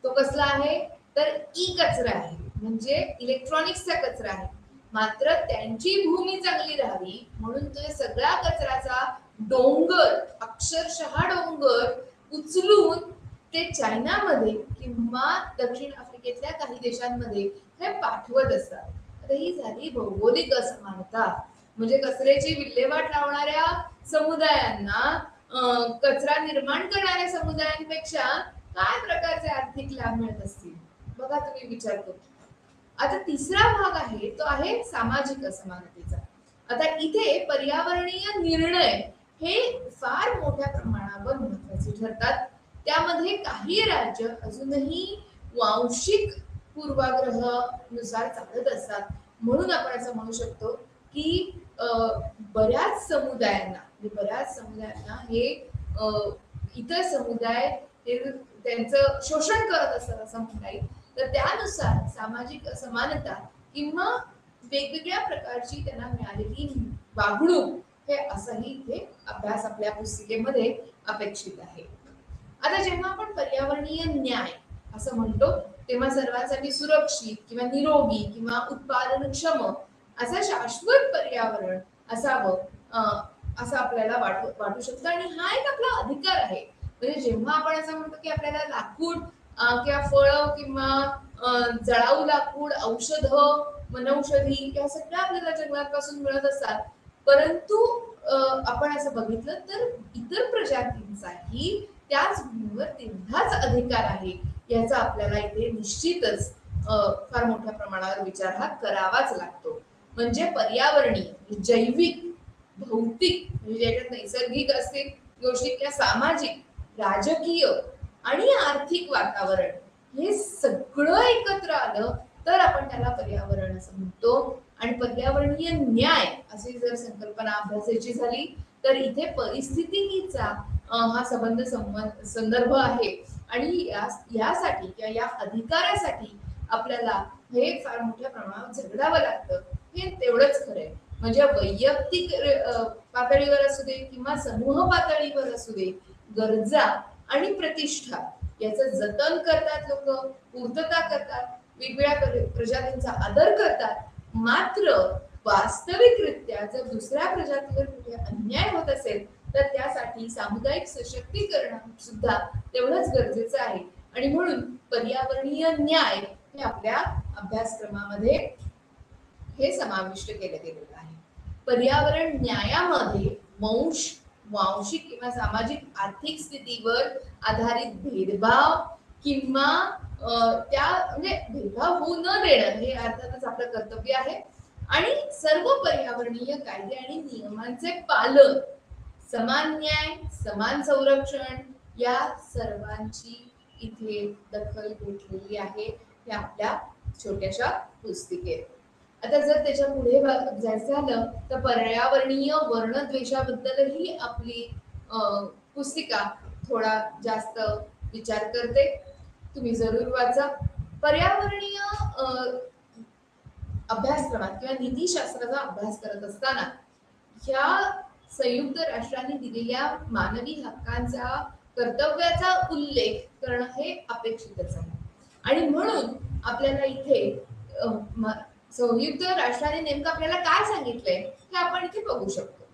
तो कसला आहे तर ई कचरा आहे, म्हणजे इलेक्ट्रॉनिक्सचा कचरा आहे. मात्र त्यांची भूमी चांगली राहावी म्हणून तो सगळा कचऱ्याचा डोंगर, अक्षरशः डोंगर उचलून ते चायनामध्ये किंवा दक्षिण आफ्रिकेतल्या काही देशांमध्ये हे पाठवत असतात. आता ही झाली भौगोलिक असमानता. म्हणजे कचऱ्याची विल्हेवाट लावणाऱ्या समुदायांना कचरा निर्माण करणाऱ्या समुदायांपेक्षा काय प्रकारचे आर्थिक लाभ मिळत असतील बघा, तुम्ही विचार करू. आता तिसरा भाग आहे तो आहे सामाजिक असमानतेचा. आता इथे पर्यावरणीय निर्णय हे फार मोठ्या प्रमाणावर महत्त्वाचे ठरतात. त्यामध्ये काही राज्य अजूनही वांशिक पूर्वाग्रहानुसार चालत असतात. म्हणून आपण असं म्हणू शकतो की बऱ्याच समुदायांना हे इतर समुदाय हे त्यांचं शोषण करत असतात असं म्हणता येईल. तर त्यानुसार सामाजिक असमानता किंवा वेगवेगळ्या प्रकारची त्यांना मिळालेली वागणूक हे असंही इथे अभ्यास आपल्या पुस्तिकेमध्ये अपेक्षित आहे. आता जेव्हा आपण पर्यावरणीय न्याय असं म्हणतो तेव्हा सर्वांसाठी सुरक्षित किंवा निरोगी किंवा उत्पादनक्षम असं शाश्वत पर्यावरण असावं असं आपल्याला वाटू शकतं आणि हा एक आपला अधिकार आहे. म्हणजे जेव्हा आपण असं म्हणतो की आपल्याला लाकूड किंवा फळं किंवा जळाऊ लाकूड, औषधं, वनौषधी या सगळ्या आपल्याला जंगलापासून मिळत असतात, परंतु आपण असं बघितलं तर इतर प्रजातींचाही त्याच भूमीवर तेवढाच अधिकार आहे याचा आपल्याला इथे निश्चितच फार मोठ्या प्रमाणावर विचार हा करावाच लागतो. म्हणजे पर्यावरणीय, जैविक, भौतिक म्हणजे ज्याच्यात नैसर्गिक असतील गोष्टी किंवा सामाजिक, राजकीय आणि आर्थिक वातावरण हे सगळं एकत्र आलं तर आपण त्याला पर्यावरण असं म्हणतो. आणि पर्यावरणीय न्याय अशी जर संकल्पना अभ्यासाची झाली तर इथे परिस्थितीचा हा संदर्भ आहे आणि यासाठी किंवा या अधिकारासाठी आपल्याला हे फार मोठ्या प्रमाणात झगडावं लागतं हे तेवढंच खरंय. म्हणजे वैयक्तिक पातळीवर असू दे किंवा समूह पातळीवर असू दे, गरजा आणि प्रतिष्ठा याचं जतन करतात लोक, पूर्तता करतात, वेगवेगळ्या प्रजातींचा आदर करतात. मात्र वास्तविकरित्या जर दुसऱ्या प्रजातीवर कुठे अन्याय होत असेल तर त्यासाठी सामुदायिक सशक्तीकरण सुद्धा तेवढंच गरजेचं आहे. आणि म्हणून पर्यावरणीय न्याय हे आपल्या अभ्यासक्रमामध्ये हे समाविष्ट केलं गेलेलं आहे. पर्यावरण न्यायामध्ये वांशिक किंवा सामाजिक आर्थिक स्थितीवर आधारित भेदभाव किंवा त्या म्हणजे भेदभाव होऊ न देणं हे अर्थातच आपलं कर्तव्य आहे. आणि सर्व पर्यावरणीय कायदे आणि नियमांचे पालन, समान न्याय, समान संरक्षण या सर्वांची इथे दखल घेतलेली आहे हे आपल्या छोट्याशा पुस्तिकेत. आता जर त्याच्या पुढे जायचं झालं तर पर्यावरणीय वर्णद्वेषाबद्दलही आपली पुस्तिका थोडा जास्त विचार करते. तुम्ही जरूर वाचा. पर्यावरणीय अभ्यासक्रमात किंवा नीतिशास्त्राचा अभ्यास करत असताना ह्या संयुक्त राष्ट्रांनी दिलेल्या मानवी हक्कांचा कर्तव्याचा उल्लेख करणं हे अपेक्षितच आहे. आणि म्हणून आपल्याला इथे संयुक्त राष्ट्राने नेमकं आपल्याला काय सांगितलंय हे आपण इथे बघू शकतो.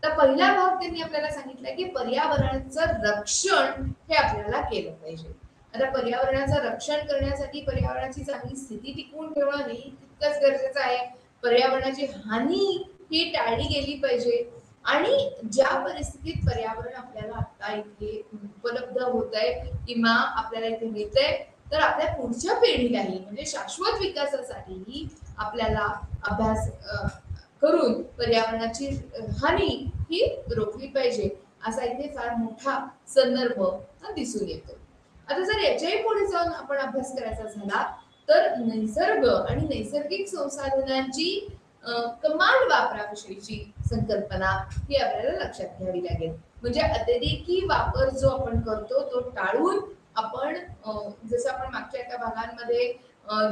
तर पहिला भाग त्यांनी आपल्याला सांगितलंय की पर्यावरणाचं रक्षण हे आपल्याला केलं पाहिजे. आता पर्यावरणाचं रक्षण करण्यासाठी पर्यावरणाची चांगली स्थिती टिकवून ठेवणं हे तितकंच गरजेचं आहे. पर्यावरणाची हानी ही टाळली गेली पाहिजे. आणि ज्या परिस्थितीत पर्यावरण आपल्याला आता इथे उपलब्ध होत आहे किंवा आपल्याला इथे मिळतंय, तर आपल्या पुढच्या पिढीलाही म्हणजे शाश्वत विकासासाठीही आपल्याला अभ्यास करून पर्यावरणाची हानी ही रोखली पाहिजे, असा इथे फार मोठा संदर्भ दिसून येतो. आता जर याच्याही पुढे जाऊन आपण अभ्यास करायचा झाला तर निसर्ग आणि नैसर्गिक संसाधनांची कमाल वापराविषयीची संकल्पना ही आपल्याला लक्षात घ्यावी लागेल. म्हणजे अतिरेकी वापर जो आपण करतो तो टाळून आपण जसं आपण मागच्या एका भागांमध्ये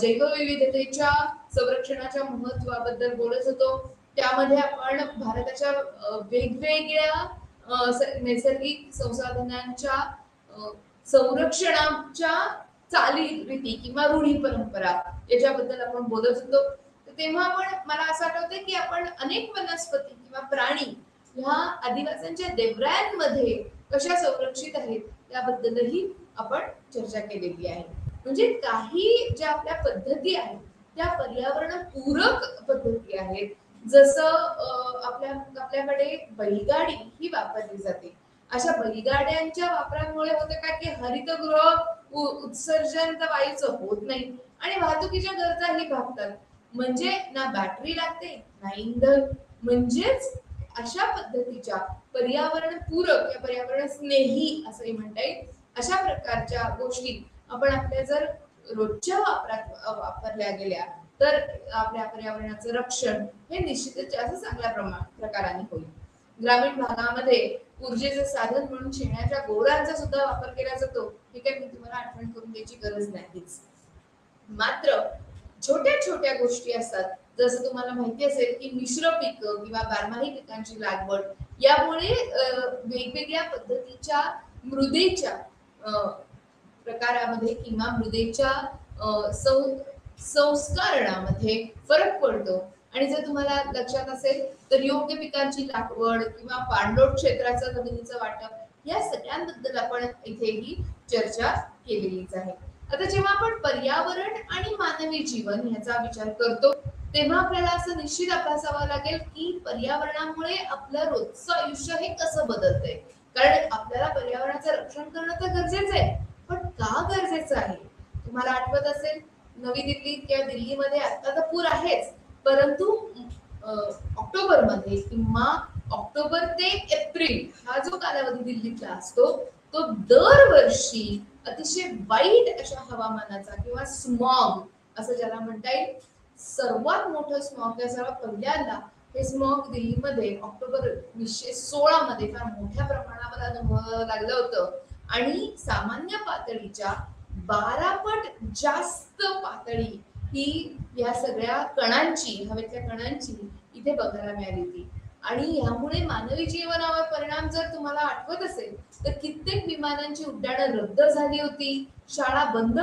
जैवविविधतेच्या संरक्षणाच्या महत्त्वाबद्दल बोलत होतो, त्यामध्ये आपण भारताच्या वेगवेगळ्या नैसर्गिक संसाधनांच्या संरक्षणाच्या चालीरीती किंवा रूढी परंपरा याच्याबद्दल आपण बोलत होतो. तेव्हा आपण मला असं आठवतंय की आपण अनेक वनस्पती किंवा प्राणी ह्या आदिवासींच्या देवरायांमध्ये कशा संरक्षित आहेत त्याबद्दलही आपण चर्चा केलेली आहे. म्हणजे काही ज्या आपल्या पद्धती आहेत त्या पर्यावरणपूरक पद्धती आहेत. जसं आपल्याकडे बैलगाडी ही वापरली जाते. अशा बैलगाड्यांच्या वापरामुळे होतं काय की हरितगृह उत्सर्जन तर वायूचं होत नाही आणि वाहतुकीच्या गरजाही भागतात. म्हणजे ना बॅटरी लागते ना इंधन. म्हणजेच अशा पद्धतीच्या पर्यावरणपूरक या पर्यावरण स्नेही असंही म्हणता येईल अशा प्रकारच्या गोष्टी आपण आपल्या जर रोजच्या वापरात वापरल्या गेल्या तर आपल्या पर्यावरणाचं रक्षण हे निश्चितच जास्त चांगल्या प्रकाराने होईल. ग्रामीण भागामध्ये ऊर्जेचे साधन म्हणून शेणाच्या गोवरांचा सुद्धा वापर केला जातो. हे काही मी तुम्हाला आठवण करून द्यायची गरज नाहीच. मात्र छोट्या छोट्या गोष्टी असतात, जसं तुम्हाला माहिती असेल की मिश्र पिकं किंवा बारमाही पिकांची लागवड यामुळे वेगवेगळ्या पद्धतीच्या मृदेच्या प्रकारामध्ये किंवा मृदेच्या संस्करणामध्ये फरक पडतो. आणि जर तुम्हाला लक्षात असेल तर योग्य पिकांची लागवड किंवा पाणलोट क्षेत्राचं जमिनीचं वाटप या सगळ्यांबद्दल आपण इथेही चर्चा केलेलीच आहे. आता जेव्हा आपण पर्यावरण आणि मानवी जीवन याचा विचार करतो तेव्हा आपल्याला असं निश्चित अभ्यासावं लागेल की पर्यावरणामुळे आपलं रोजचं आयुष्य हे कसं बदलतंय. कारण आपल्याला पर्यावरणाचं रक्षण करणं तर गरजेचं आहे, पण का गरजेचं आहे? तुम्हाला आठवत असेल नवी दिल्लीत किंवा दिल्लीमध्ये आता तर पूर आहेच, परंतु ऑक्टोबर मध्ये किंवा ऑक्टोबर ते एप्रिल हा जो कालावधी दिल्लीतला असतो तो दरवर्षी अतिशय वाईट अशा हवामानाचा किंवा स्मॉग असं ज्याला म्हणता येईल, सर्वात मोठं स्मॉग या सर्वात पहिल्यांदा हे स्मॉग दिल्लीमध्ये ऑक्टोबर 2016 मध्ये फार मोठ्या प्रमाणावर अनुभवायला लागलं होतं आणि सामान्य पातळीच्या 12 पट जास्त पातळी ही या सगळ्या कणांची हवेतल्या कणांची इथे बघायला मिळाली होती. आणि यामुळे मानवी जीवनावर परिणाम जर तुम्हाला आठवत असेल तर कित्येक विमानांची उड्डाणं रद्द झाली होती, शाळा बंद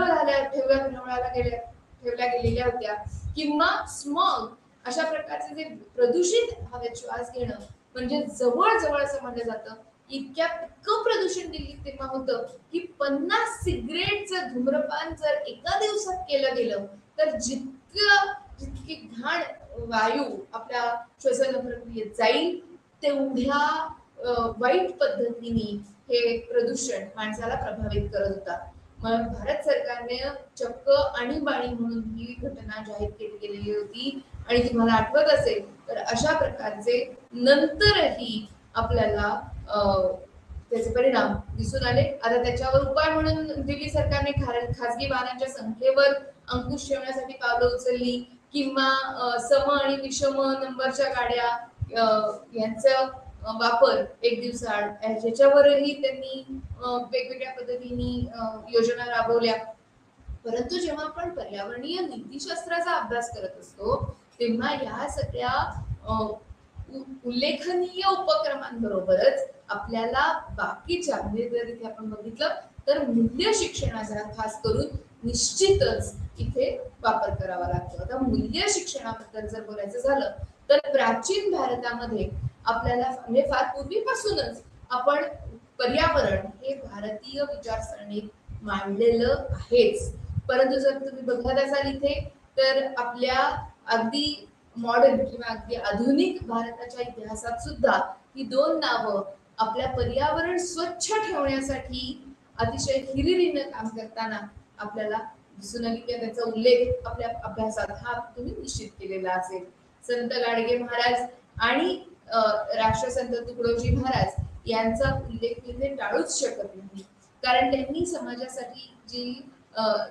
ठेवल्या गेलेल्या होत्या किंवा स्मॉग अशा प्रकारचे जे प्रदूषित हवेत श्वास घेणं म्हणजे जवळजवळ असं म्हटलं जातं इतकं प्रदूषण दिल्लीत तेव्हा होतं की 50 सिगरेटचं धूम्रपान जर एका दिवसात केलं गेलं तर जितकी घाण वायू आपल्या श्वसन प्रक्रियेत जाईल तेवढ्या वाईट पद्धतीने हे प्रदूषण माणसाला प्रभावित करत होता. मग भारत सरकारने चक्क आणीबाणी म्हणून ही घटना जाहीर केलेली होती. आणि तुम्हाला आठवत असेल तर अशा प्रकारचे नंतरही आपल्याला त्याचे परिणाम दिसून आले. आता त्याच्यावर उपाय म्हणून दिल्ली सरकारने खासगी वाहनांच्या संख्येवर अंकुश ठेवण्यासाठी पावलं उचलली किंवा सम आणि विषम नंबरच्या गाड्या यांचा वापर एक दिवसाआड ह्याच्यावरही त्यांनी वेगवेगळ्या पद्धतीने योजना राबवल्या. परंतु जेव्हा आपण पर्यावरणीय नीतीशास्त्राचा अभ्यास करत असतो तेव्हा या सगळ्या उल्लेखनीय उपक्रमांबरोबरच आपल्याला बाकीच्या म्हणजे जर इथे आपण बघितलं तर मूल्य शिक्षणाचा खास करून निश्चितच इथे वापर करावा लागतो. आता मूल्य शिक्षणाबद्दल जर बोलायचं झालं तर प्राचीन भारतामध्ये आपल्याला म्हणजे फार पूर्वीपासूनच आपण पर्यावरण हे भारतीय विचारसरणीत मांडलेलं आहेच. परंतु जर तुम्ही बघत असाल इथे तर आपल्या अगदी मॉडर्न किंवा अगदी आधुनिक भारताच्या इतिहासात सुद्धा ही दोन नावं आपल्या पर्यावरण स्वच्छ ठेवण्यासाठी अतिशय हिरिरीनं काम करताना आपल्याला दिसून आली किंवा त्याचा उल्लेख आपल्या अभ्यासात हा तुम्ही निश्चित केलेला असेल. संत गाडगे महाराज आणि राष्ट्रसंत तुकडोजी महाराज यांचा उल्लेख इथे टाळूच शकत नाही, कारण त्यांनी समाजासाठी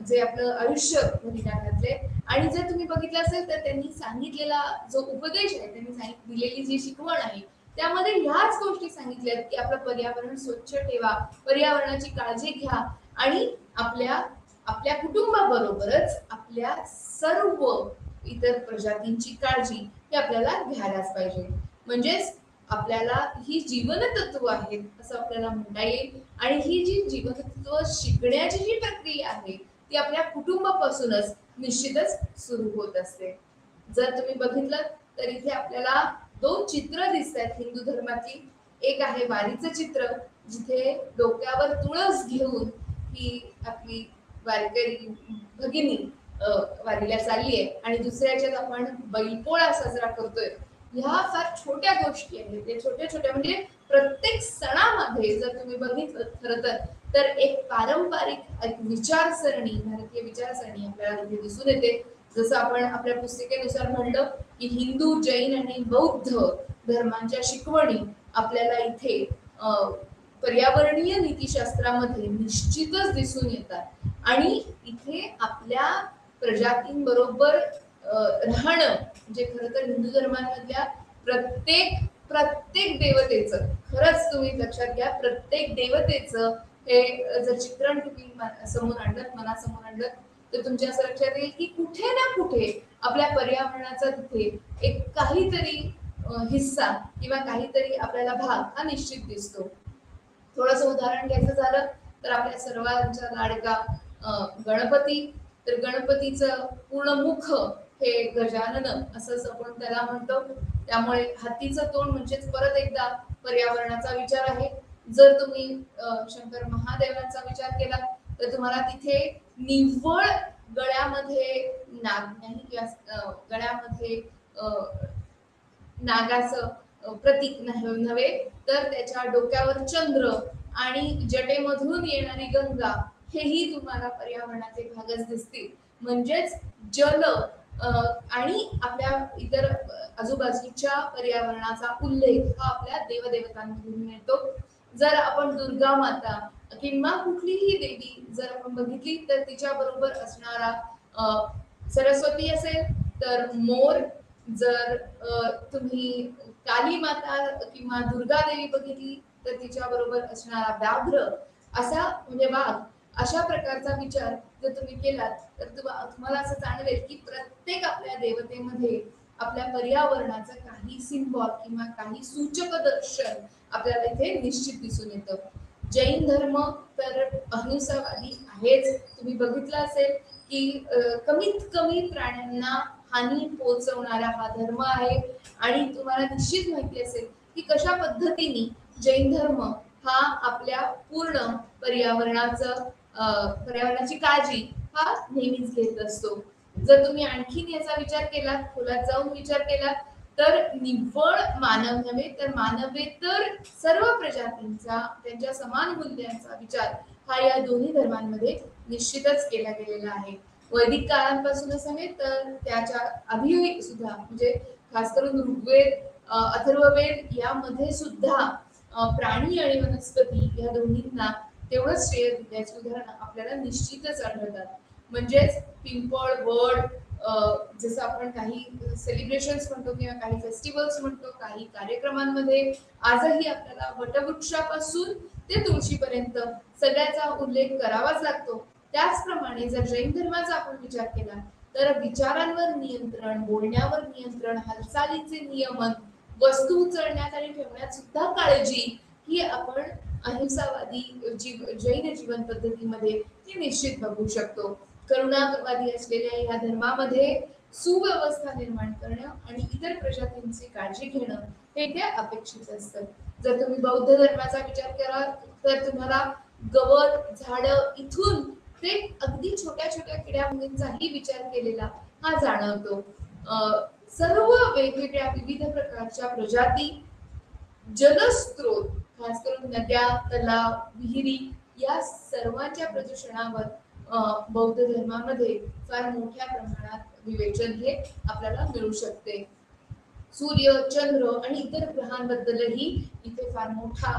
जे आपलं आयुष्य भरीला घातले आणि जर तुम्ही बघितलं असेल तर त्यांनी सांगितलेला जो उपदेश आहे, त्यांनी दिलेली जी शिकवण आहे त्यामध्ये ह्याच गोष्टी सांगितल्यात की आपलं पर्यावरण स्वच्छ ठेवा, पर्यावरणाची काळजी घ्या आणि आपल्या कुटुंबाबरोबरच आपल्या सर्व इतर प्रजातींची काळजी ही आपल्याला घ्यायलाच पाहिजे. म्हणजेच आपल्याला ही जीवन तत्व आहेत असं आपल्याला म्हणता येईल आणि ही जी जीवन तत्व शिकण्याची जी प्रक्रिया आहे ती आपल्या कुटुंबापासूनच निश्चितच सुरू होत असते. जर तुम्ही बघितलं तर इथे आपल्याला दोन चित्र दिसत आहेत हिंदू धर्मातली. एक आहे वारीचं चित्र जिथे डोक्यावर तुळस घेऊन ही आपली वारकरी भगिनी वारीला चालली आहे आणि दुसऱ्याच्यात आपण बैलपोळा साजरा करतोय. ह्या फार छोट्या गोष्टी आहेत, ते छोट्या छोट्या म्हणजे प्रत्येक सणामध्ये जर तुम्ही बघितलं खरं तर एक पारंपरिक एक विचारसरणी, भारतीय विचारसरणी आपल्याला इथे दिसून येते. जसं आपण आपल्या पुस्तिकेनुसार म्हणलं की हिंदू, जैन आणि बौद्ध धर्मांच्या शिकवणी आपल्याला इथे पर्यावरणीय नीतिशास्त्रामध्ये निश्चितच दिसून येतात आणि इथे आपल्या प्रजातींबरोबर राहणं म्हणजे खरं तर हिंदू धर्मामधल्या प्रत्येक देवतेचं, खरंच तुम्ही लक्षात घ्या, प्रत्येक देवतेचं हे जर चित्रण तुम्ही समोर आणलं, मनासमोर आणलं तर तुमच्या असं लक्षात येईल की कुठे ना कुठे आपल्या पर्यावरणाचा तिथे एक काहीतरी हिस्सा किंवा काहीतरी आपल्याला भाग हा निश्चित दिसतो. थोडस उदाहरण घ्यायचं झालं तर आपल्या सर्वांचा लाडका गणपती, तर गणपतीचं पूर्ण मुख हे गजानन असं आपण त्याला म्हणतो. त्यामुळे हातीचं तोंड म्हणजेच परत एकदा पर्यावरणाचा विचार आहे. जर तुम्ही शंकर महादेवांचा विचार केला तर तुम्हाला तिथे निव्वळ गळ्यामध्ये नाग नाही किंवा गळ्यामध्ये नागाचं प्रतीक नव्हे तर त्याच्या डोक्यावर चंद्र आणि जटेमधून येणारी गंगा हेही तुम्हाला पर्यावरणाचे भागच दिसतील. म्हणजेच जल आणि आपल्या इतर आजूबाजूच्या पर्यावरणाचा उल्लेख हा आपल्या देवदेवतांमधून मिळतो. जर आपण दुर्गा माता किंवा कुठलीही देवी जर आपण बघितली तर तिच्या बरोबर असणारा सरस्वती असेल तर मोर, जर तुम्ही काली माता किंवा दुर्गा देवी बघितली तर तिच्या बरोबर असणारा व्याघ्र असा म्हणजे वाघ, अशा प्रकारचा विचार जर तुम्ही केलात तर तुम्हाला असं जाणवेल की प्रत्येक आपल्या देवतेमध्ये आपल्या पर्यावरणाचं काही सिंबॉल किंवा काही सूचक दर्शन आपल्याला इथे निश्चित दिसून येतं. जैन धर्म तर अहिंसावादी आहेच. तुम्ही बघितलं असेल की कमीत कमी प्राण्यांना हानी पोहोचवणारा हा धर्म आहे आणि तुम्हाला निश्चित माहिती असेल की कशा पद्धतीने जैन धर्म हा आपल्या पूर्ण पर्यावरणाची काळजी हा नेहमीच घेत असतो. जर तुम्ही आणखीन याचा विचार केला, खोलात जाऊन विचार केला तर निव्वळ मानव नव्हे तर मानवेतर सर्व प्रजातींचा त्यांच्या समान मूल्यांचा विचार हा या दोन्ही धर्मांमध्ये निश्चितच केला गेलेला आहे. वैदिक काळांपासूनच आहे तर त्याच्या आधी सुद्धा म्हणजे खास करून ऋग्वेद, अथर्ववेद यामध्ये सुद्धा प्राणी आणि वनस्पती या दोन्हींना तेवढंच श्रेय दिल्याची उदाहरणं आपल्याला निश्चितच आढळतात. म्हणजेच पिंपळ, वड, जसं आपण काही सेलिब्रेशन्स म्हणतो किंवा काही फेस्टिवल्स म्हणतो, काही कार्यक्रमांमध्ये आजही आपल्याला वटवृक्षापासून ते तुळशीपर्यंत सगळ्याचा उल्लेख करावाच लागतो. त्याचप्रमाणे जर जैन धर्माचा आपण विचार केला तर विचारांवर नियंत्रण, बोलण्यावर नियंत्रण, हालचालीचे नियमन वस्तू उचलण्यात आणि ठेवण्यात सुद्धा काळजी ही आपण अहिंसावादी जैन जीवन पद्धतीमध्ये ती निश्चित बघू शकतो. करुणावादी असलेल्या या धर्मामध्ये सुव्यवस्था निर्माण करणं आणि इतर प्रजातींची काळजी घेणं हे इथे अपेक्षित असतं. जर तुम्ही बौद्ध धर्माचा विचार कराल तर तुम्हाला गवत झाड इथून ते अगदी छोट्या छोट्या किड्यामुंगींचाही विचार केलेला हा जाणवतो. सर्व वेगवेगळ्या विविध प्रकारच्या प्रजाती, जलस्रोत, खास करून नद्या, तलाव, विहिरी या सर्वांच्या प्रदूषणावर बौद्ध धर्मामध्ये फार मोठ्या प्रमाणात विवेचन हे आपल्याला मिळू शकते. सूर्य, चंद्र आणि इतर ग्रहांबद्दलही इथे फार मोठा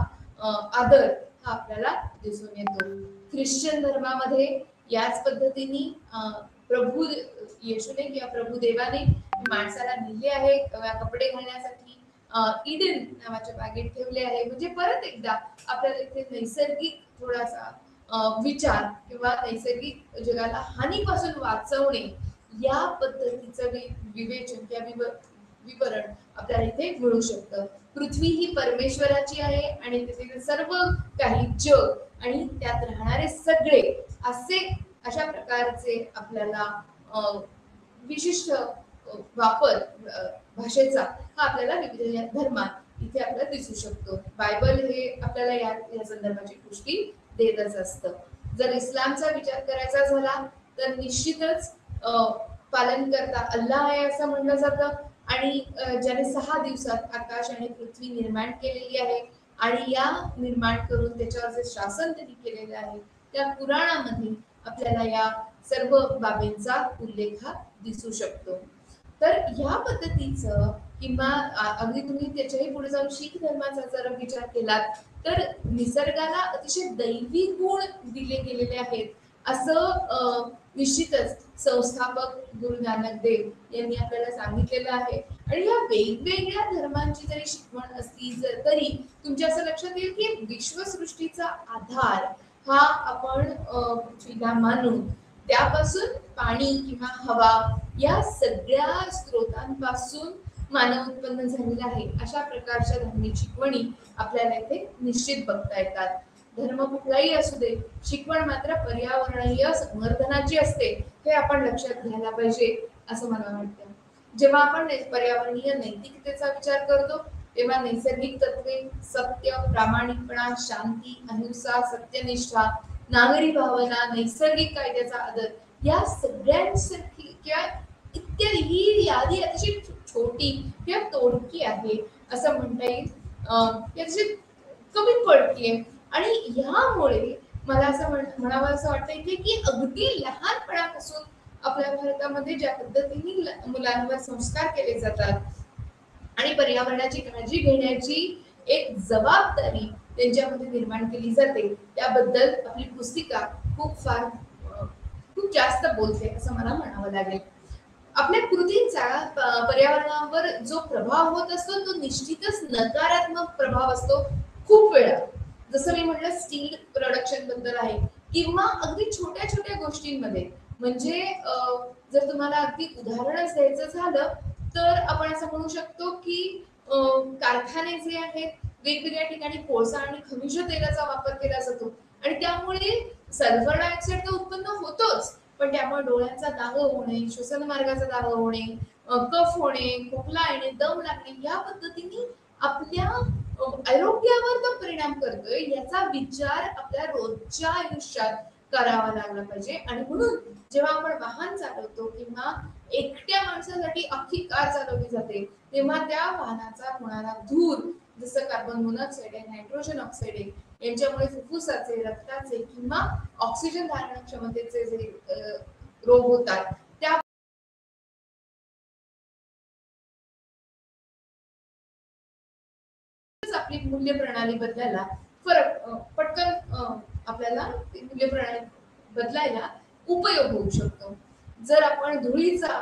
आदर हा आपल्याला दिसून येतो. ख्रिश्चन धर्मामध्ये याच पद्धतीने प्रभू येशूने किंवा प्रभू देवाने माणसाला नेले आहे कपडे घालण्यासाठी इडन नावाच्या बागेत ठेवले आहे. म्हणजे परत एकदा आपल्याला इथे नैसर्गिक थोडासा विचार किंवा नैसर्गिक जगाला हानीपासून वाचवणे या पद्धतीचं विवेचन किंवा विवरण आपल्याला इथे मिळू शकतं. पृथ्वी ही परमेश्वराची आहे आणि तिथे सर्व काही जग आणि त्यात राहणारे सगळे अशा प्रकारचे आपल्याला विशिष्ट वापर भाषेचा हा आपल्याला विविध धर्मात इथे आपल्याला दिसू शकतो. बायबल हे आपल्याला या संदर्भाची पुष्टी देतच असतं. जर इस्लामचा विचार करायचा झाला तर निश्चितच पालन करता अल्लाह आहे असं म्हणलं जातं आणि ज्याने 6 दिवसात आकाश आणि पृथ्वी निर्माण केलेली आहे आणि या निर्माण करून त्याच्यावर जे शासन त्यांनी केलेलं आहे त्या पुराणामध्ये आपल्याला या सर्व बाबींचा उल्लेख दिसू शकतो. तर ह्या पद्धतीचं किंवा अगदी तुम्ही त्याच्याही पुढे जाऊन शीख धर्माचा जर विचार केलात तर निसर्गाला अतिशय दैवी गुण दिले गेलेले आहेत असं निश्चितच संस्थापक गुरु नानक देव यांनी आपल्याला सांगितलेलं आहे. आणि या वेगवेगळ्या धर्मांची जरी शिकवण असली तरी तुमच्या असं लक्षात येईल की विश्वसृष्टीचा आधार हा आपण पृथ्वीला मानून त्यापासून पाणी किंवा हवा या सगळ्या स्रोतांपासून मानव उत्पन्न झालेला आहे अशा प्रकारच्या धार्मिक शिकवणी आपल्याला इथे निश्चित बघता येतात. धर्म कुठलाही असू दे, शिकवण मात्र पर्यावरणीय संवर्धनाची असते हे आपण लक्षात घ्यायला पाहिजे असं मला वाटतं. जेव्हा आपण पर्यावरणीय नैतिकतेचा विचार करतो तेव्हा नैसर्गिक तत्वे, सत्य, प्रामाणिकपणा, शांती, अहिंसा, सत्यनिष्ठा, नागरी भावना, नैसर्गिक कायद्याचा आदर या सगळ्यांसाठी किंवा इत्यादी ही यादी अतिशय छोटी किंवा तोडकी आहे असं म्हणता येईल. याची कमी पडतीये आणि ह्यामुळे मला असं म्हणावं असं वाटतं इथे की अगदी लहानपणापासून आपल्या भारतामध्ये ज्या पद्धतीने मुलांवर संस्कार केले जातात आणि पर्यावरणाची काळजी घेण्याची एक जबाबदारी त्यांच्यामध्ये निर्माण केली जाते त्याबद्दल आपली पुस्तिका खूप जास्त बोलते असं मला म्हणावं लागेल. आपल्या कृतींचा पर्यावरणावर जो प्रभाव होत असतो तो निश्चितच नकारात्मक प्रभाव असतो खूप वेळा. जसं मी म्हटलं स्टील प्रोडक्शन बद्दल आहे किंवा अगदी छोट्या छोट्या गोष्टींमध्ये म्हणजे जर तुम्हाला अगदी उदाहरणच द्यायचं झालं तर आपण असं म्हणू शकतो की कारखाने जे आहेत वेगवेगळ्या ठिकाणी कोळसा आणि खनिज तेलाचा वापर केला जातो आणि त्यामुळे सल्फर डायऑक्साईड तर उत्पन्न होतोच पण त्यामुळे डोळ्यांचा दाग होणे, श्वसन मार्गाचा दाग होणे, कफ होणे, खोकला येणे, दम लागणे या पद्धतीने आपल्या आरोग्यावर तो परिणाम करतोय याचा विचार आपल्या रोजच्या आयुष्यात करावा लागला पाहिजे. आणि म्हणून जेव्हा आपण वाहन चालवतो किंवा एकट्या माणसासाठी अख्खी कार चालवली जाते तेव्हा त्या वाहनाचा होणारा धूर जसं कार्बन मोनॉक्साईड आहे, नायट्रोजन ऑक्साईड आहे यांच्यामुळे फुफ्फुसाचे, रक्ताचे किंवा ऑक्सिजन धारण क्षमतेचे जे रोग होतात त्या आपली मूल्य प्रणाली बदलायला पटकन आपल्याला मूल्य प्रणाली बदलायला उपयोग होऊ शकतो. जर आपण धुळीचा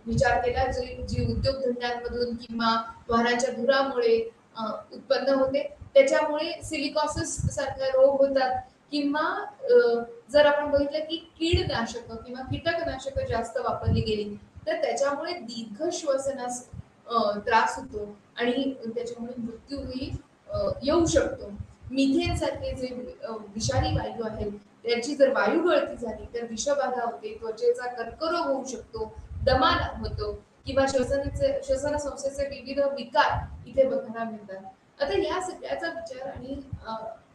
विचार केला जी उद्योगधंद्यांमधून किंवा वाहनाच्या धुरामुळे उत्पन्न होते त्याच्यामुळे सिलिकॉसिस सारखे रोग होतात किंवा जर आपण बघितलं की कीडनाशक किंवा कीटकनाशक जास्त वापरली गेली तर त्याच्यामुळे दीर्घ श्वसनास त्रास होतो आणि त्याच्यामुळे मृत्यूही येऊ शकतो. मिथेन सारखे जे विषारी वायू आहेत त्याची जर वायू गळती झाली तर विषबाधा होते, त्वचेचा कर्करोग होऊ शकतो, दमा होतो किंवा श्वसन संस्थेचे विविध विकार इथे बघायला मिळतात. आता या सगळ्याचा विचार आणि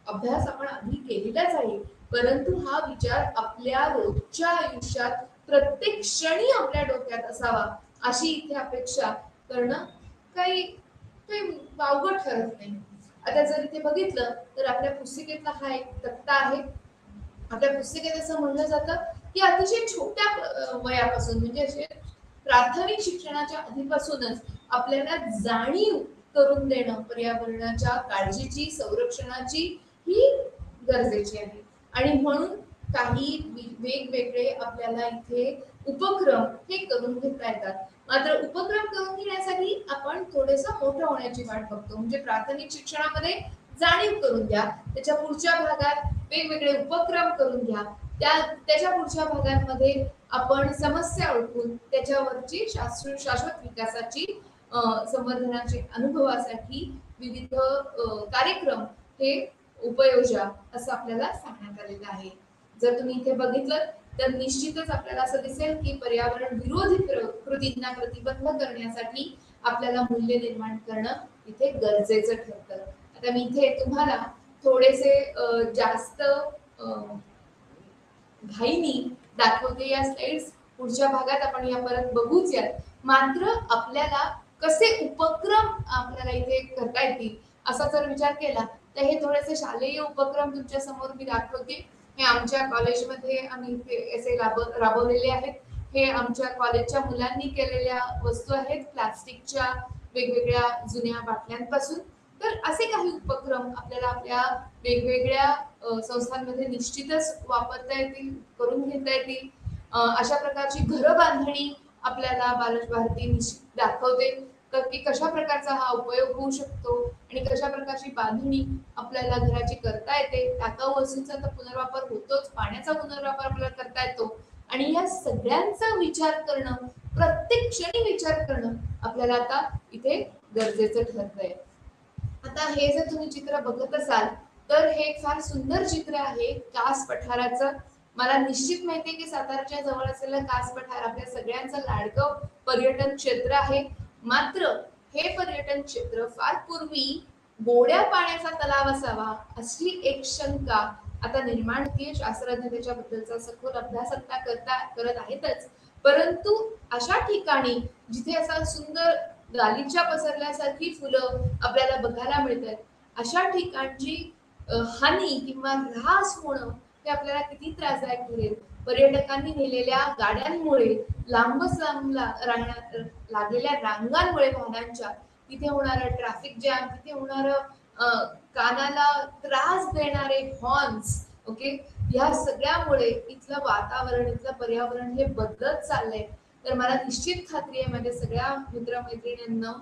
अभ्यास आपण आधी केलेलाच आहे, परंतु हा विचार आपल्या रोजच्या आयुष्यात प्रत्येक क्षणी आपल्या डोक्यात असावा अशी इथे अपेक्षा करणं काही काही वावगं ठरत नाही. आता जर इथे बघितलं तर आपल्या पुस्तिकेतला हा एक तक्ता आहे. आपल्या पुस्तिकेत असं म्हणलं जातं की अतिशय छोट्या वयापासून म्हणजे असे प्राथमिक शिक्षणाच्या आधीपासूनच आपल्याला जाणीव करून देणं पर्यावरणाच्या काळजीची, संरक्षणाची ही गरजेची आहे. आणि म्हणून काही वेगवेगळे आपल्याला इथे उपक्रम हे करून घेता येतात. मात्र उपक्रम करून घेण्यासाठी आपण थोडंसं मोठं होण्याची वाट बघतो. म्हणजे प्राथमिक शिक्षणामध्ये जाणीव करून घ्या, त्याच्या पुढच्या भागात वेगवेगळे उपक्रम करून घ्या, त्याच्या पुढच्या भागांमध्ये आपण समस्या ओळखून त्याच्यावरची शाश्वत विकासाची संवर्धनाची अनुभवासाठी विविध कार्यक्रम हे उपयोजा असं आपल्याला सांगण्यात आलेलं आहे. जर तुम्ही इथे बघितलं तर निश्चितच आपल्याला असं दिसेल की पर्यावरण विरोधी कृतींना प्रतिबंध करण्यासाठी आपल्याला मूल्य निर्माण करणं इथे गरजेचं ठरतं. आता मी इथे तुम्हाला थोडेसे जास्त घाईनी दाखवते या स्लाइड्स. पुढच्या भागात आपण या परत बघूच यात. मात्र आपल्याला कसे उपक्रम आपल्याला इथे करता येतील असा जर विचार केला तर हे थोडेसे शालेय उपक्रम तुमच्या समोर मी दाखवते. हे आमच्या कॉलेजमध्ये आम्ही असे राबवलेले आहेत. हे आमच्या कॉलेजच्या मुलांनी केलेल्या वस्तू आहेत प्लास्टिकच्या वेगवेगळ्या जुन्या बाटल्यांपासून. तर असे काही उपक्रम आपल्याला आपल्या वेगवेगळ्या संस्थांमध्ये निश्चितच वापरता येतील, करून घेता येतील. अशा प्रकारची घर बांधणी आपल्याला बालच भारती निश्चित दाखवते की कशा प्रकारचा हा उपयोग होऊ शकतो आणि कशा प्रकारची बांधणी आपल्याला घराची करता येते. टाकाऊ वस्तूंचा तर पुनर्वापर होतोच, पाण्याचा पुनर्वापर आपल्याला करता येतो आणि या सगळ्यांचा विचार करणं, प्रत्येक क्षणी विचार करणं आपल्याला आता इथे गरजेचं ठरतंय. आता हे जर तुम्ही चित्र बघत असाल तर हे एक फार सुंदर चित्र आहे कास पठाराचं. मला निश्चित माहितीये की साताराच्या जवळ असलेलं कास पठार आपल्या सगळ्यांचं लाडकं पर्यटन क्षेत्र आहे. मात्र हे पर्यटन क्षेत्र फार पूर्वी गोड्या पाण्याचा तलाव असावा अशी एक शंका आता निर्माण होतीये. शास्त्रज्ञ त्याच्याबद्दलचा सखोल अभ्यास आता करत आहेतच, परंतु अशा ठिकाणी जिथे असा सुंदर गालिचा पसरल्यासारखी फुलं आपल्याला बघायला मिळतात, अशा ठिकाणची हानी किंवा ऱ्हास होणं हे आपल्याला किती त्रासदायक ठरेल. पर्यटकांनी नेलेल्या गाड्यांमुळे लांबच लांब लागलेल्या रांगांमुळे वाहनांच्या तिथे होणारं ट्रॅफिक जॅम, तिथे होणारं कानाला त्रास देणारे हॉर्न्स, ओके, या सगळ्यामुळे इथलं वातावरण, इथलं पर्यावरण हे बदलत चाललंय. तर मला निश्चित खात्री आहे माझ्या सगळ्या मित्रमैत्रिणींना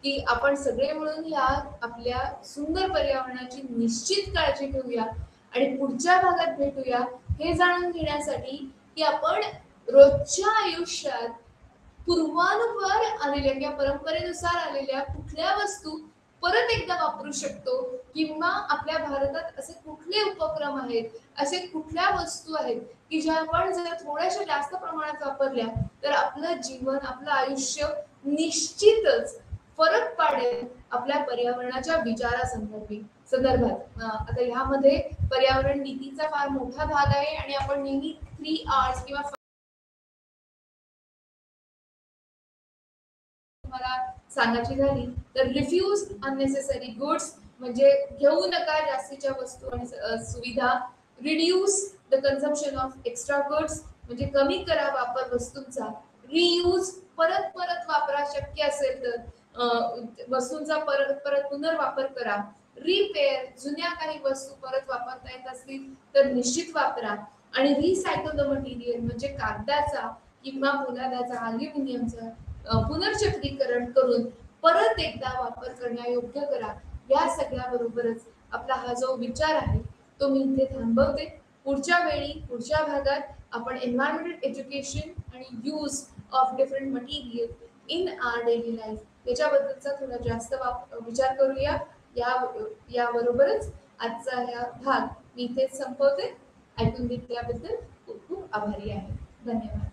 की आपण सगळे मिळून या आपल्या सुंदर पर्यावरणाची निश्चित काळजी घेऊया आणि पुढच्या भागात भेटूया हे जाणून घेण्यासाठी की आपण रोजच्या आयुष्यात पूर्वानुपूर्व आलेल्या किंवा परंपरेनुसार आलेल्या कुठल्या वस्तू परत एकदा वापरू शकतो किंवा आपल्या भारतात असे कुठले उपक्रम आहेत, असे कुठल्या वस्तू आहेत की ज्या आपण जर थोड्याशा जास्त प्रमाणात वापरल्या तर आपलं जीवन, आपलं आयुष्य निश्चितच फरक पाडेल आपल्या पर्यावरणाच्या संदर्भात. आता ह्यामध्ये पर्यावरण नीतीचा फार मोठा भाग आहे आणि आपण नेहमी 3 Rs किंवा मला सांगायची झाली तर रिफ्यूज अननेसेसरी गुड्स म्हणजे घेऊ नका जास्तीच्या वस्तू आणि सुविधा. Reduce the consumption of extra goods म्हणजे कमी करा वापर वस्तूंचा. रियूज परत परत वापरा, शक्य असेल तर वस्तूंचा परत परत पुनर्वापर करा. रिपेअर जुन्या काही वस्तू परत वापरता येत असतील तर निश्चित वापरा. आणि रिसायकल द मटेरियल म्हणजे कागदाचा किंवा पोलादाचा, अल्युमिनियमचा पुनर्चक्रीकरण करून परत एकदा वापर करण्यायोग्य करा. या सगळ्या बरोबरच आपला हा जो विचार आहे तो मी इथे थांबवते. पुढच्या वेळी पुढच्या भागात आपण एन्व्हायरमेंटल एज्युकेशन आणि use of different material in our daily life याच्याबद्दलचा थोडा जास्त विचार करूया. याबरोबरच आजचा हा भाग मी इथेच संपवते. ऐकून घेतल्याबद्दल खूप खूप आभारी आहे. धन्यवाद.